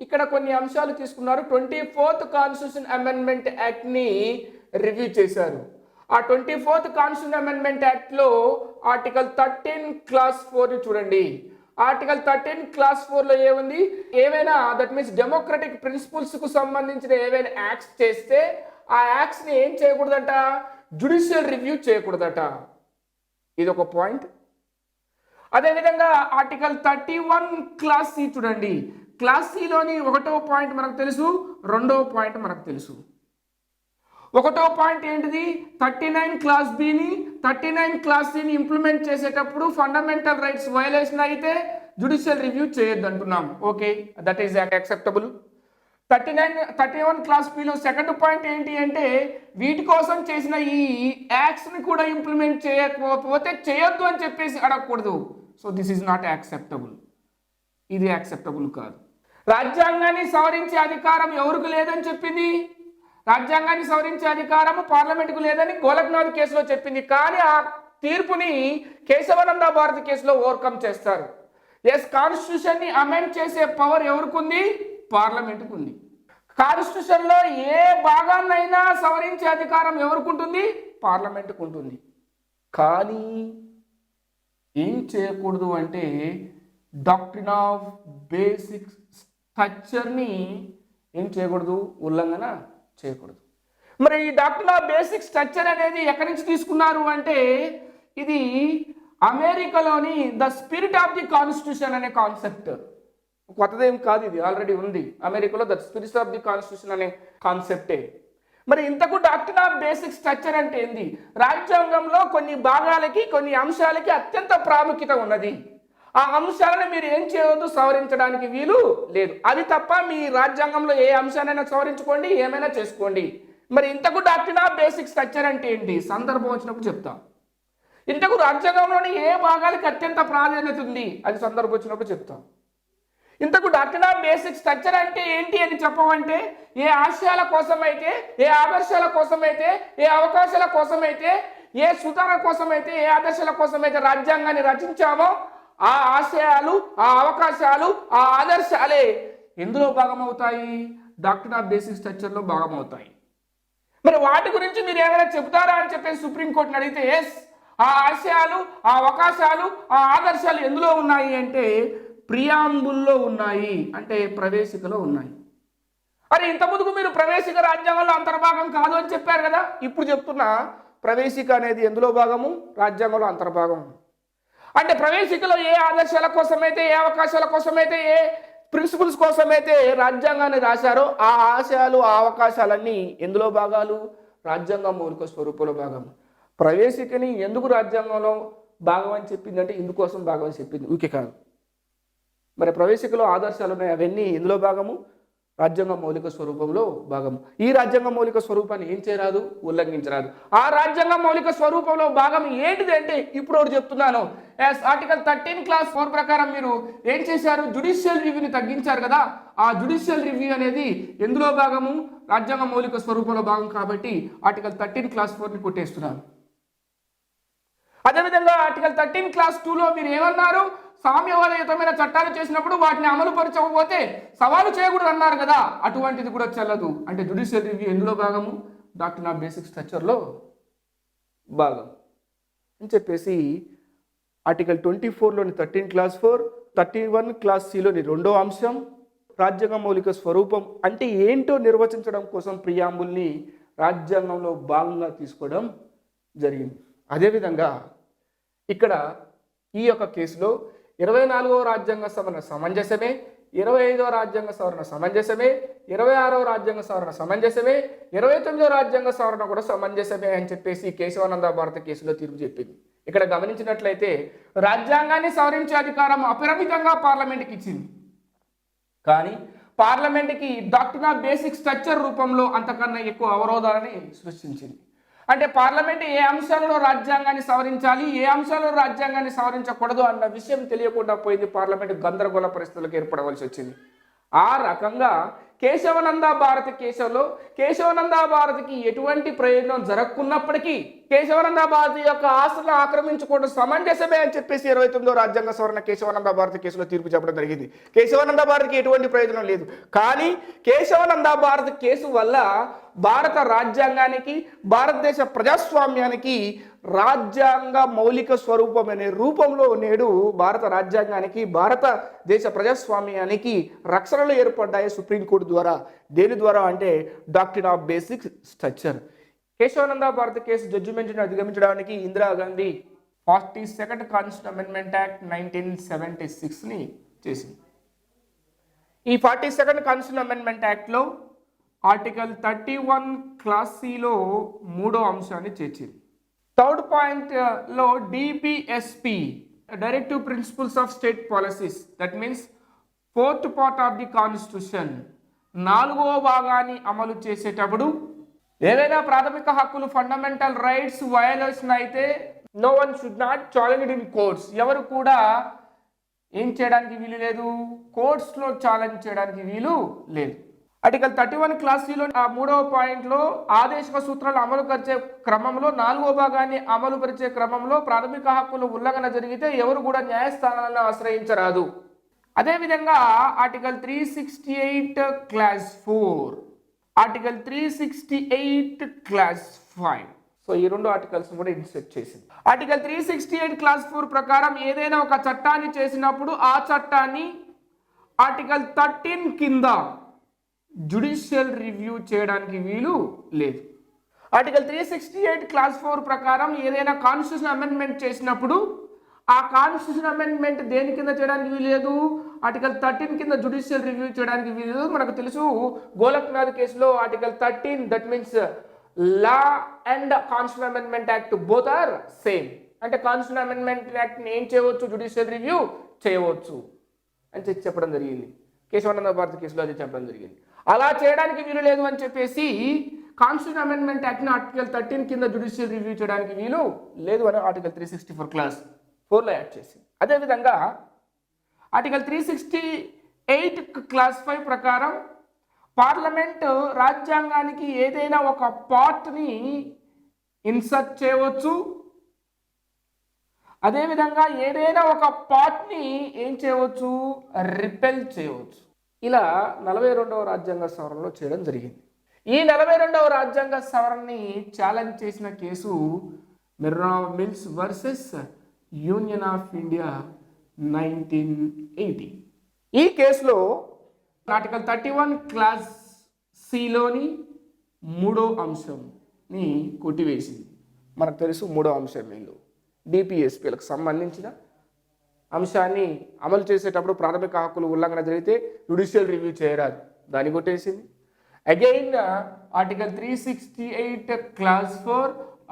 ఇక్కడ కొన్ని అంశాలు తీసుకున్నారు. 24th కాన్స్టిట్యూషన్ అమెండ్మెంట్ యాక్ట్ని రివ్యూ చేశారు. ఆ 24th కాన్స్టిట్యూషన్ అమెండ్మెంట్ యాక్ట్లో ఆర్టికల్ 13 క్లాస్ 4ని చూడండి. ఆర్టికల్ 13 క్లాస్ 4లో ఏముంది? ఏవైనా దట్ మీన్స్ డెమోక్రటిక్ ప్రిన్సిపల్స్కు సంబంధించిన ఏవైనా యాక్ట్స్ చేస్తే ఆ యాక్ట్స్ని ఏం చేయకూడదట? జ్యుడిషియల్ రివ్యూ చేయకూడదట. ఇది ఒక పాయింట్. అదేవిధంగా ఆర్టికల్ 31 క్లాస్ సి చూడండి. క్లాస్ సిలోని 1వ పాయింట్ మనకు తెలుసు, 2వ పాయింట్ మనకు తెలుసు. 1వ పాయింట్ ఏంటిది? 39 క్లాస్ బిని 39 క్లాస్ సిని ఇంప్లిమెంట్ చేసేటప్పుడు ఫండమెంటల్ రైట్స్ వయలేషన్ అయితే జ్యుడిషియల్ రివ్యూ చేయొద్దు అంటున్నాం. Okay, that is acceptable. 31 class below second point ఏంటి అంటే వీటి కోసం చేసిన ఈ యాక్ట్స్ని కూడా ఇంప్లిమెంట్ చేయకపోతే చేయొద్దు అని చెప్పేసి అడగకూడదు. So this is not acceptable. ఇది యాక్సెప్టబుల్ కాదు. రాజ్యాంగాన్ని సవరించే అధికారం ఎవరికి లేదని చెప్పింది? రాజ్యాంగాన్ని సవరించే అధికారం పార్లమెంటుకు లేదని గోలక్నాథ్ కేసులో చెప్పింది. కానీ ఆ తీర్పుని కేశవానంద భారతి కేసులో ఓవర్కమ్ చేస్తారు. ఎస్, కాన్స్టిట్యూషన్ ని అమెండ్ చేసే పవర్ ఎవరికి ఉంది? పార్లమెంటుకు ఉంది. కాన్స్టిట్యూషన్లో ఏ భాగాన్నైనా సవరించే అధికారం ఎవరికి ఉంటుంది? పార్లమెంటుకు ఉంటుంది. కానీ ఏం చేయకూడదు అంటే డాక్ట్రిన్ ఆఫ్ బేసిక్ స్ట్రక్చర్ని ఏం చేయకూడదు? ఉల్లంఘన చేయకూడదు. మరి ఈ డాక్ట్రిన్ ఆఫ్ బేసిక్ స్ట్రక్చర్ అనేది ఎక్కడి నుంచి తీసుకున్నారు అంటే ఇది అమెరికాలోని the spirit of the constitution అనే కాన్సెప్ట్. కొత్తదేం కాదు, ఇది ఆల్రెడీ ఉంది అమెరికాలో. The spirit of the constitution అనే కాన్సెప్టే. మరి ఇంతకు డాక్ట్రిన్ ఆఫ్ బేసిక్ స్ట్రక్చర్ అంటే ఏంది? రాజ్యాంగంలో కొన్ని భాగాలకి కొన్ని అంశాలకి అత్యంత ప్రాముఖ్యత ఉన్నది. ఆ అంశాలను మీరు ఏం చేయవద్దు? సవరించడానికి వీలు లేదు. అది తప్ప మీ రాజ్యాంగంలో ఏ అంశానైనా సవరించుకోండి, ఏమైనా చేసుకోండి. మరి ఇంతకు డాక్ట్రిన్ ఆఫ్ బేసిక్ స్ట్రక్చర్ అంటే ఏంటి? సందర్భం వచ్చినప్పుడు చెప్తాం. ఇంతకు రాజ్యాంగంలోని ఏ భాగాలకి అత్యంత ప్రాధాన్యత ఉంది? అది సందర్భం వచ్చినప్పుడు చెప్తాం. ఇంతకు డాక్ట్రిన్ ఆఫ్ బేసిక్ స్ట్రక్చర్ అంటే ఏంటి అని చెప్పమంటే ఏ ఆశయాల కోసమైతే, ఏ ఆదర్శాల కోసమైతే, ఏ అవకాశాల కోసమైతే, ఏ సుధారణ కోసమైతే, ఏ ఆదర్శాల కోసమైతే రాజ్యాంగాన్ని రచించామో ఆ ఆశయాలు, ఆ అవకాశాలు, ఆ ఆదర్శాలే ఎందులో భాగమవుతాయి? డాక్ట్రిన్ ఆఫ్ బేసిక్ స్ట్రక్చర్లో భాగమవుతాయి. మరి వాటి గురించి మీరు ఏమైనా చెప్తారా అని చెప్పేసి సుప్రీంకోర్టుని అడిగితే ఎస్, ఆ ఆశయాలు, ఆ అవకాశాలు, ఆ ఆదర్శాలు ఎందులో ఉన్నాయి అంటే ప్రియాంబుల్లో ఉన్నాయి, అంటే ప్రవేశికలో ఉన్నాయి. అరే ఇంతకుముందుకు మీరు ప్రవేశిక రాజ్యాంగంలో అంతర్భాగం కాదు అని చెప్పారు కదా. ఇప్పుడు చెప్తున్నా ప్రవేశిక అనేది ఎందులో భాగము? రాజ్యాంగంలో అంతర్భాగం. అంటే ప్రవేశికలో ఏ ఆదర్శాల కోసమైతే, ఏ అవకాశాల కోసమైతే, ఏ ప్రిన్సిపల్స్ కోసమైతే రాజ్యాంగాన్ని రాశారో ఆ ఆశయాలు, ఆ అవకాశాలన్నీ ఎందులో భాగాలు? రాజ్యాంగం మౌలిక స్వరూపంలో భాగం. ప్రవేశికని ఎందుకు రాజ్యాంగంలో భాగం అని చెప్పిందంటే ఇందుకోసం భాగం అని చెప్పింది, ఊకే కాదు. మరి ప్రవేశికలో ఆదర్శాలు ఉన్నాయి, అవన్నీ ఎందులో భాగము? రాజ్యాంగ మౌలిక స్వరూపంలో భాగం. ఈ రాజ్యాంగ మౌలిక స్వరూపాన్ని ఏం చేయరాదు? ఉల్లంఘించరాదు. ఆ రాజ్యాంగ మౌలిక స్వరూపంలో భాగం ఏంటిది అంటే ఇప్పుడు ఒకటి చెప్తున్నాను. ఆర్టికల్ 13 క్లాస్ 4 ప్రకారం మీరు ఏం చేశారు? జ్యుడిషియల్ రివ్యూని తగ్గించారు కదా. ఆ జ్యుడిషియల్ రివ్యూ అనేది ఎందులో భాగము? రాజ్యాంగ మౌలిక స్వరూపంలో భాగం. కాబట్టి ఆర్టికల్ 13 క్లాస్ 4ని కొట్టేస్తున్నారు. అదేవిధంగా ఆర్టికల్ 13 క్లాస్ 2లో మీరు ఏమన్నారు? సామ్యవాదయుతమైన చట్టాలు చేసినప్పుడు వాటిని అమలు పరచకపోతే సవాలు చేయకూడదు అన్నారు కదా. అటువంటిది కూడా చెల్లదు. అంటే జ్యుడిషియల్ రివ్యూ ఎందులో భాగము? డాక్ట్రిన్ ఆఫ్ బేసిక్ స్ట్రక్చర్లో భాగం అని చెప్పేసి ఆర్టికల్ 24లోని 13 క్లాస్ 4, 31 క్లాస్ సిలోని 2వ అంశం రాజ్యాంగ మౌలిక స్వరూపం అంటే ఏంటో నిర్వచించడం కోసం ప్రియాంబుల్ని రాజ్యాంగంలో భాగంగా తీసుకోవడం జరిగింది. అదేవిధంగా ఇక్కడ ఈ యొక్క కేసులో 24వ రాజ్యాంగ సవరణ సమంజసమే, 25వ రాజ్యాంగ సవరణ సమంజసమే, 26వ రాజ్యాంగ సవరణ సమంజసమే, 29వ రాజ్యాంగ సవరణ కూడా సమంజసమే అని చెప్పేసి కేశవానంద భారత కేసులో తీర్పు చెప్పింది. ఇక్కడ గమనించినట్లయితే రాజ్యాంగాన్ని సవరించే అధికారం అపరిమితంగా పార్లమెంట్కి ఇచ్చింది, కానీ పార్లమెంట్కి డాక్ట్రిన్ ఆఫ్ బేసిక్ స్ట్రక్చర్ రూపంలో అంతకన్నా ఎక్కువ అవరోధాలని సృష్టించింది. అంటే పార్లమెంట్ ఏ అంశాలలో రాజ్యాంగాన్ని సవరించాలి, ఏ అంశాలలో రాజ్యాంగాన్ని సవరించకూడదు అన్న విషయం తెలియకుండా పోయింది. పార్లమెంట్ గందరగోళ పరిస్థితులకు ఏర్పడవలసి వచ్చింది. ఆ రకంగా కేశవానంద భారత కేసులో కేశవానంద భారతికి ఎటువంటి ప్రయోజనం జరగకున్నప్పటికీ కేశవానంద భారతి యొక్క ఆస్తులను ఆక్రమించుకోవడం సమంజసమే అని చెప్పేసి 29వ రాజ్యాంగ సవరణ కేశవానంద భారతి కేసులో తీర్పు చెప్పడం జరిగింది. కేశవానంద భారతికి ఎటువంటి ప్రయోజనం లేదు, కానీ కేశవానంద భారతి కేసు వల్ల భారత రాజ్యాంగానికి, భారతదేశ ప్రజాస్వామ్యానికి రాజ్యాంగ మౌలిక స్వరూపం అనే రూపంలో నేడు భారత రాజ్యాంగానికి, భారతదేశ ప్రజాస్వామ్యానికి రక్షణలు ఏర్పడ్డాయి సుప్రీంకోర్టు ద్వారా. దేని ద్వారా అంటే doctrine of basic structure. Kesavananda Bharata case జడ్జిమెంట్ని అధిగమించడానికి Indira Gandhi 42nd constitution amendment act 1976ని చేసింది. ఈ 42nd కాన్స్టిట్యూషన్ అమెండ్మెంట్ యాక్ట్లో ఆర్టికల్ 31 క్లాస్ సిలో 3వ అంశాన్ని చేర్చింది. థర్డ్ పాయింట్లో DPSP directive principles of state policies, that means 4th part of the constitution 4వ భాగాన్ని అమలు చేసేటప్పుడు ఏదైనా ప్రాథమిక హక్కులు ఫండమెంటల్ రైట్స్ వయలేషన్ అయితే no one should not challenge in courts. ఎవరు కూడా ఏం చేయడానికి వీలు లేదు, కోర్ట్స్లో ఛాలెంజ్ చేయడానికి వీలు లేదు. ఆర్టికల్ 31 క్లాస్ సిలో 3వ పాయింట్లో ఆదేశిక సూత్రాలు అమలు పరిచే క్రమంలో 4వ భాగాన్ని అమలు పరిచే క్రమంలో ప్రాథమిక హక్కులు ఉల్లంఘన జరిగితే ఎవరు కూడా న్యాయస్థానాలను ఆశ్రయించరాదు. అదేవిధంగా article 368 class 4, article 368 class 5, so ఈ 2 ఆర్టికల్స్ కూడా ఇన్సర్ట్ చేసింది. ఆర్టికల్ 368 క్లాస్ 4 ప్రకారం ఏదైనా ఒక చట్టాన్ని చేసినప్పుడు ఆ చట్టాన్ని ఆర్టికల్ 13 కింద జ్యుడిషియల్ రివ్యూ చేయడానికి వీలు లేదు. ఆర్టికల్ 368 క్లాస్ 4 ప్రకారం ఏదైనా కాన్స్టిట్యూషన్ అమెండ్మెంట్ చేసినప్పుడు ఆ కాన్స్టిట్యూషన్ అమెండ్మెంట్ దేని కింద చేయడానికి వీలు లేదు, ఆర్టికల్ 13 కింద జ్యుడిషియల్ రివ్యూ చేయడానికి వీలు లేదు. మనకు తెలుసు గోలక్నాథ్ కేసులో article 13 that means law and constitution amendment act both are same. అంటే కాన్స్టిట్యూషన్ అమెండ్మెంట్ యాక్ట్ని ఏం చేయవచ్చు, జ్యుడిషియల్ రివ్యూ చేయవచ్చు అని చెప్పడం జరిగింది. కేశవానంద భారతి కేసులో అది చెప్పడం జరిగింది. అలా చేయడానికి వీలు లేదు అని చెప్పేసి కాన్స్టిట్యూషన్ అమెండ్మెంట్ యాక్ట్ని ఆర్టికల్ 13 కింద జ్యుడిషియల్ రివ్యూ చేయడానికి వీలు లేదు అని ఆర్టికల్ 364 క్లాస్ 4లో యాడ్ చేసింది. అదేవిధంగా ఆర్టికల్ 368 క్లాస్ 5 ప్రకారం పార్లమెంట్ రాజ్యాంగానికి ఏదైనా ఒక పార్ట్ని ఇన్సర్ట్ చేయవచ్చు, అదేవిధంగా ఏదైనా ఒక పార్ట్ని ఏం చేయవచ్చు, రిపెల్ చేయవచ్చు. ఇలా 42వ రాజ్యాంగ సవరణలో చేయడం జరిగింది. ఈ 42వ రాజ్యాంగ సవరణని ఛాలెంజ్ చేసిన case Minerva mills versus union of India 1980. ఈ కేసులో ఆర్టికల్ 31 క్లాస్ సిలోని 3వ అంశంని కొట్టివేసింది. మనకు తెలుసు 3వ అంశం ఏందో, డిపిఎస్పీలకు సంబంధించిన అంశాన్ని అమలు చేసేటప్పుడు ప్రాథమిక హక్కులు ఉల్లంఘన జరిగితే జ్యుడిషియల్ రివ్యూ చేయరాదు, దాన్ని కొట్టేసింది. Again article 368 class 4,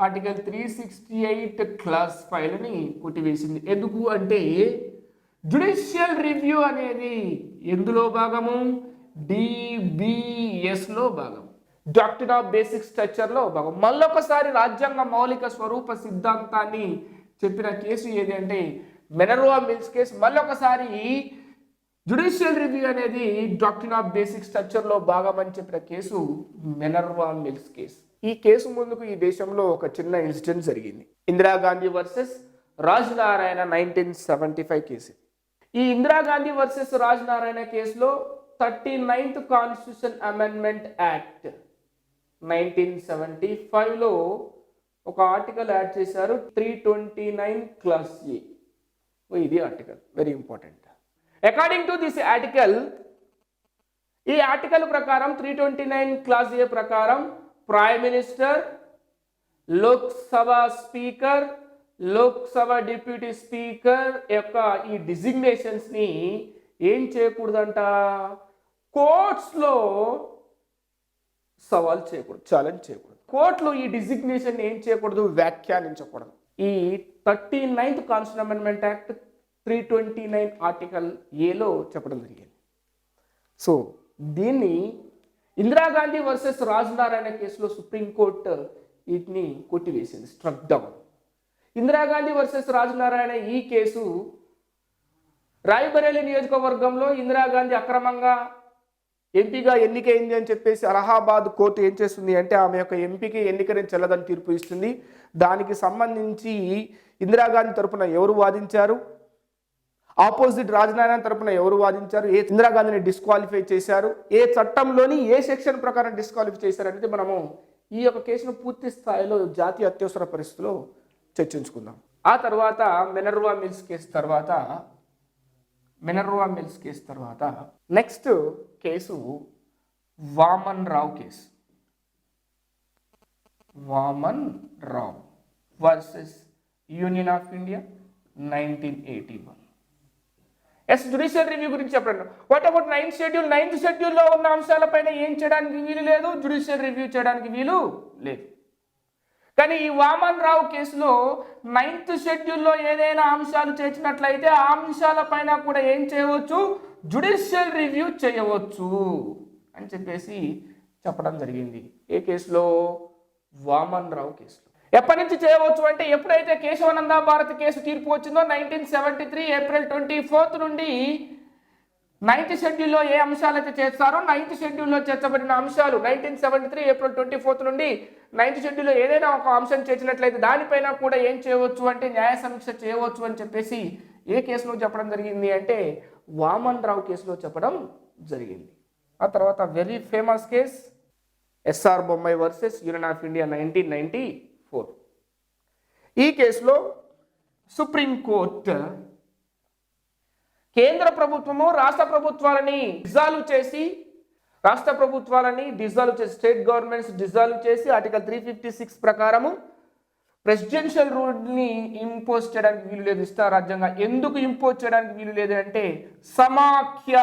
article 368 class 5ని కొట్టివేసింది. ఎందుకు అంటే జ్యుడిషియల్ రివ్యూ అనేది ఎందులో భాగము, డిబిఎస్లో భాగం, డాక్ట్రిన్ ఆఫ్ బేసిక్ స్ట్రక్చర్లో భాగం. మళ్ళొకసారి రాజ్యాంగ మౌలిక స్వరూప సిద్ధాంతాన్ని చెప్పిన కేసు ఏది అంటే మెనర్వా మిల్స్ కేసు. మళ్ళొకసారి జ్యుడిషియల్ రివ్యూ అనేది డాక్ట్రిన్ ఆఫ్ బేసిక్ స్ట్రక్చర్లో భాగం అని చెప్పిన కేసు మెనర్వా మిల్స్ కేసు. ఈ కేసు ముందుకు ఈ దేశంలో ఒక చిన్న ఇన్సిడెంట్ జరిగింది. Indira Gandhi versus Raj Narayana 1975 case. ఈ ఇందిరాగాంధీ వర్సెస్ రాజ్ నారాయణ కేసులో 39th కాన్స్టిట్యూషన్ అమెండ్మెంట్ యాక్ట్ 1975లో ఒక ఆర్టికల్ యాడ్ చేశారు, 329 క్లాస్ ఏ. ఇది article very important. According to this article, ఈ ఆర్టికల్ ప్రకారం 329 క్లాస్ ఏ ప్రకారం prime minister, Lok Sabha speaker, Lok Sabha deputy speaker యొక్క ఈ డిజిగ్నేషన్స్ని ఏం చేయకూడదంట, కోర్ట్స్లో సవాల్ చేయకూడదు, ఛాలెంజ్ చేయకూడదు. కోర్టులో ఈ డిజిగ్నేషన్ ఏం చేయకూడదు, వ్యాఖ్యానించకూడదు. ఈ 39th constitution amendment act 329 article ఏలో చెప్పడం జరిగింది. సో దీన్ని ఇందిరాగాంధీ వర్సెస్ రాజనారాయణ కేసులో సుప్రీంకోర్టు వీటిని కొట్టివేసింది, struck down. Indira Gandhi versus Rajanarayana ఈ కేసు రాయ్బరేలీ నియోజకవర్గంలో ఇందిరాగాంధీ అక్రమంగా ఎంపీగా ఎన్నికైంది అని చెప్పేసి అలహాబాద్ కోర్టు ఏం చేస్తుంది అంటే ఆమె యొక్క ఎంపీకి ఎన్నికని చెల్లదని తీర్పు ఇస్తుంది. దానికి సంబంధించి ఇందిరాగాంధీ తరపున ఎవరు వాదించారు, ఆపోజిట్ రాజనారాయణ తరపున ఎవరు వాదించారు, ఏ ఇందిరాగాంధీని డిస్క్వాలిఫై చేశారు, ఏ చట్టంలోని ఏ సెక్షన్ ప్రకారం డిస్క్వాలిఫై చేశారు అనేది మనము ఈ యొక్క కేసును పూర్తి స్థాయిలో జాతీయ అత్యవసర పరిస్థితిలో చర్చించుకుందాం. ఆ తర్వాత మినర్వా మిల్స్ కేసు తర్వాత next case Vaman Rao case. Vaman Rao versus union of India 1981. Judicial review గురించి చెప్పండి. వాట్ అబౌట్ 9th షెడ్యూల్లో ఉన్న అంశాలపైన ఏం చేయడానికి వీలు లేదు, జ్యుడిషియల్ రివ్యూ చేయడానికి వీలు లేదు. కానీ ఈ వామన్ రావు కేసులో 9th షెడ్యూల్లో ఏదైనా అంశాలు చేర్చినట్లయితే ఆ అంశాలపైన కూడా ఏం చేయవచ్చు, జ్యుడిషియల్ రివ్యూ చేయవచ్చు అని చెప్పేసి చెప్పడం జరిగింది. ఏ కేసులో, వామన్ రావు కేసులో. ఎప్పటి నుంచి చేయవచ్చు అంటే ఎప్పుడైతే కేశవానంద భారతి కేసు తీర్పు వచ్చిందో 1973 ఏప్రిల్ 24 నుండి 9th షెడ్యూల్లో ఏ అంశాలు అయితే చేస్తారో 9th షెడ్యూల్లో చేర్చబడిన అంశాలు 1973 ఏప్రిల్ 24 నుండి 9th షెడ్యూల్లో ఏదైనా ఒక అంశం చేర్చినట్లయితే దానిపైన కూడా ఏం చేయవచ్చు అంటే న్యాయ సమీక్ష చేయవచ్చు అని చెప్పేసి ఏ కేసులో చెప్పడం జరిగింది అంటే వామన్ రావు కేసులో చెప్పడం జరిగింది. ఆ తర్వాత very famous case SR Bommai versus union of India 1994. ఈ కేసులో సుప్రీంకోర్టు కేంద్ర ప్రభుత్వము రాష్ట్ర ప్రభుత్వాలని డిజాల్వ్ చేసి స్టేట్ గవర్నమెంట్స్ డిజాల్వ్ చేసి ఆర్టికల్ 356 ప్రకారము ప్రెసిడెన్షియల్ రూల్ని ఇంపోజ్ చేయడానికి వీలు లేదు. ఇష్ట రాజ్యాంగం ఎందుకు ఇంపోజ్ చేయడానికి వీలు లేదు అంటే సమాఖ్య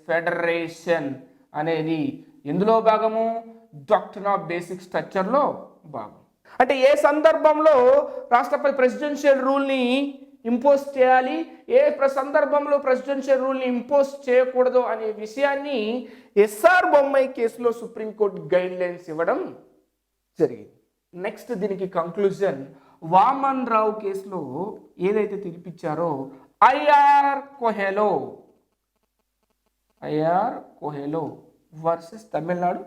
ఫెడరేషన్ అనేది ఎందులో భాగము, డాక్ట్రిన్ ఆఫ్ బేసిక్ స్ట్రక్చర్లో భాగం. అంటే ఏ సందర్భంలో రాష్ట్రపతి ప్రెసిడెన్షియల్ రూల్ని ఇంపోజ్ చేయాలి, ఏ సందర్భంలో ప్రెసిడెన్షియల్ రూల్ని ఇంపోజ్ చేయకూడదు అనే విషయాన్ని ఎస్ఆర్ బొమ్మాయి కేసులో సుప్రీంకోర్టు గైడ్ లైన్స్ ఇవ్వడం జరిగింది. నెక్స్ట్ దీనికి కంక్లూజన్ వామన్ రావు కేసులో ఏదైతే తీర్పిచ్చారో I R Coelho versus Tamil Nadu.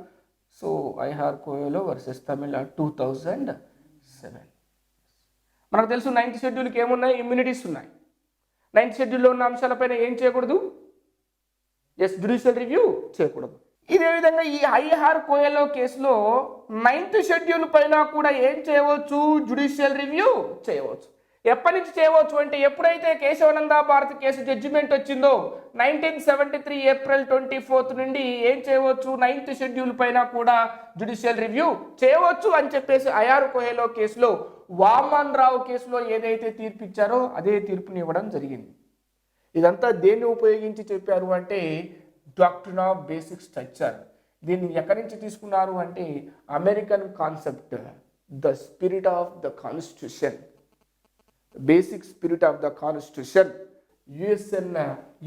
So I R Coelho versus Tamil Nadu 2007. మనకు తెలుసు 9th షెడ్యూల్కి ఏమున్నాయి, ఇమ్యూనిటీస్ ఉన్నాయి. 9th షెడ్యూల్లో ఉన్న అంశాలపైన ఏం చేయకూడదు, జ్యుడిషియల్ రివ్యూ చేయకూడదు. ఇదే విధంగా ఈ ఐఆర్ కోహెలో కేసులో 9th షెడ్యూల్ పైన కూడా ఏం చేయవచ్చు, జ్యుడిషియల్ రివ్యూ చేయవచ్చు. ఎప్పటి నుంచి చేయవచ్చు అంటే ఎప్పుడైతే కేశవానంద భారతి కేసు జడ్జిమెంట్ వచ్చిందో 1973 ఏప్రిల్ 24 నుండి ఏం చేయవచ్చు, 9th షెడ్యూల్ పైన కూడా జ్యుడిషియల్ రివ్యూ చేయవచ్చు అని చెప్పేసి ఐఆర్ కోహెలో కేసులో వామన్ రావు కేసులో ఏదైతే తీర్పు ఇచ్చారో అదే తీర్పుని ఇవ్వడం జరిగింది. ఇదంతా దేన్ని ఉపయోగించి చెప్పారు అంటే డాక్ట్రిన్ ఆఫ్ బేసిక్ స్ట్రక్చర్. దీన్ని ఎక్కడి నుంచి తీసుకున్నారు అంటే American concept the spirit of the constitution, basic spirit of the constitution.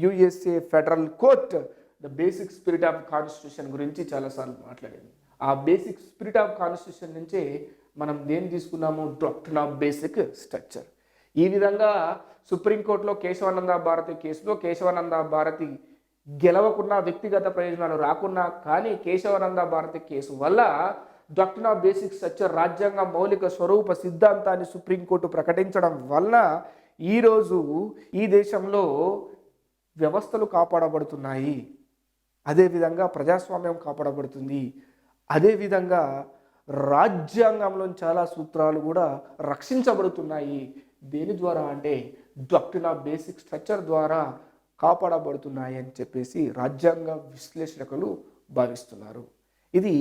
USA federal court the basic spirit of constitution గురించి చాలాసార్లు మాట్లాడింది. ఆ బేసిక్ స్పిరిట్ ఆఫ్ కాన్స్టిట్యూషన్ నుంచే మనం దేన్ని తీసుకున్నాము, డాక్ట్రిన్ ఆఫ్ బేసిక్ స్ట్రక్చర్. ఈ విధంగా సుప్రీంకోర్టులో కేశవానంద భారతి కేసులో కేశవానంద భారతి గెలవకున్నా, వ్యక్తిగత ప్రయోజనాలు రాకున్నా కానీ కేశవానంద భారతి కేసు వల్ల డాక్ట్రిన్ ఆఫ్ బేసిక్ స్ట్రక్చర్ రాజ్యాంగ మౌలిక స్వరూప సిద్ధాంతాన్ని సుప్రీంకోర్టు ప్రకటించడం వలన ఈరోజు ఈ దేశంలో వ్యవస్థలు కాపాడబడుతున్నాయి, అదేవిధంగా ప్రజాస్వామ్యం కాపాడబడుతుంది, అదేవిధంగా రాజ్యాంగంలో చాలా సూత్రాలు కూడా రక్షించబడుతున్నాయి. దేని ద్వారా అంటే డాక్ట్రిన్ ఆఫ్ బేసిక్ స్ట్రక్చర్ ద్వారా కాపాడబడుతున్నాయి అని చెప్పేసి రాజ్యాంగ విశ్లేషకులు భావిస్తున్నారు. ఇది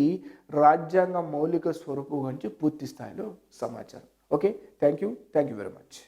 రాజ్యాంగ మౌలిక స్వరూపం గురించి పూర్తి స్థాయిలో సమాచారం. Okay, thank you very much.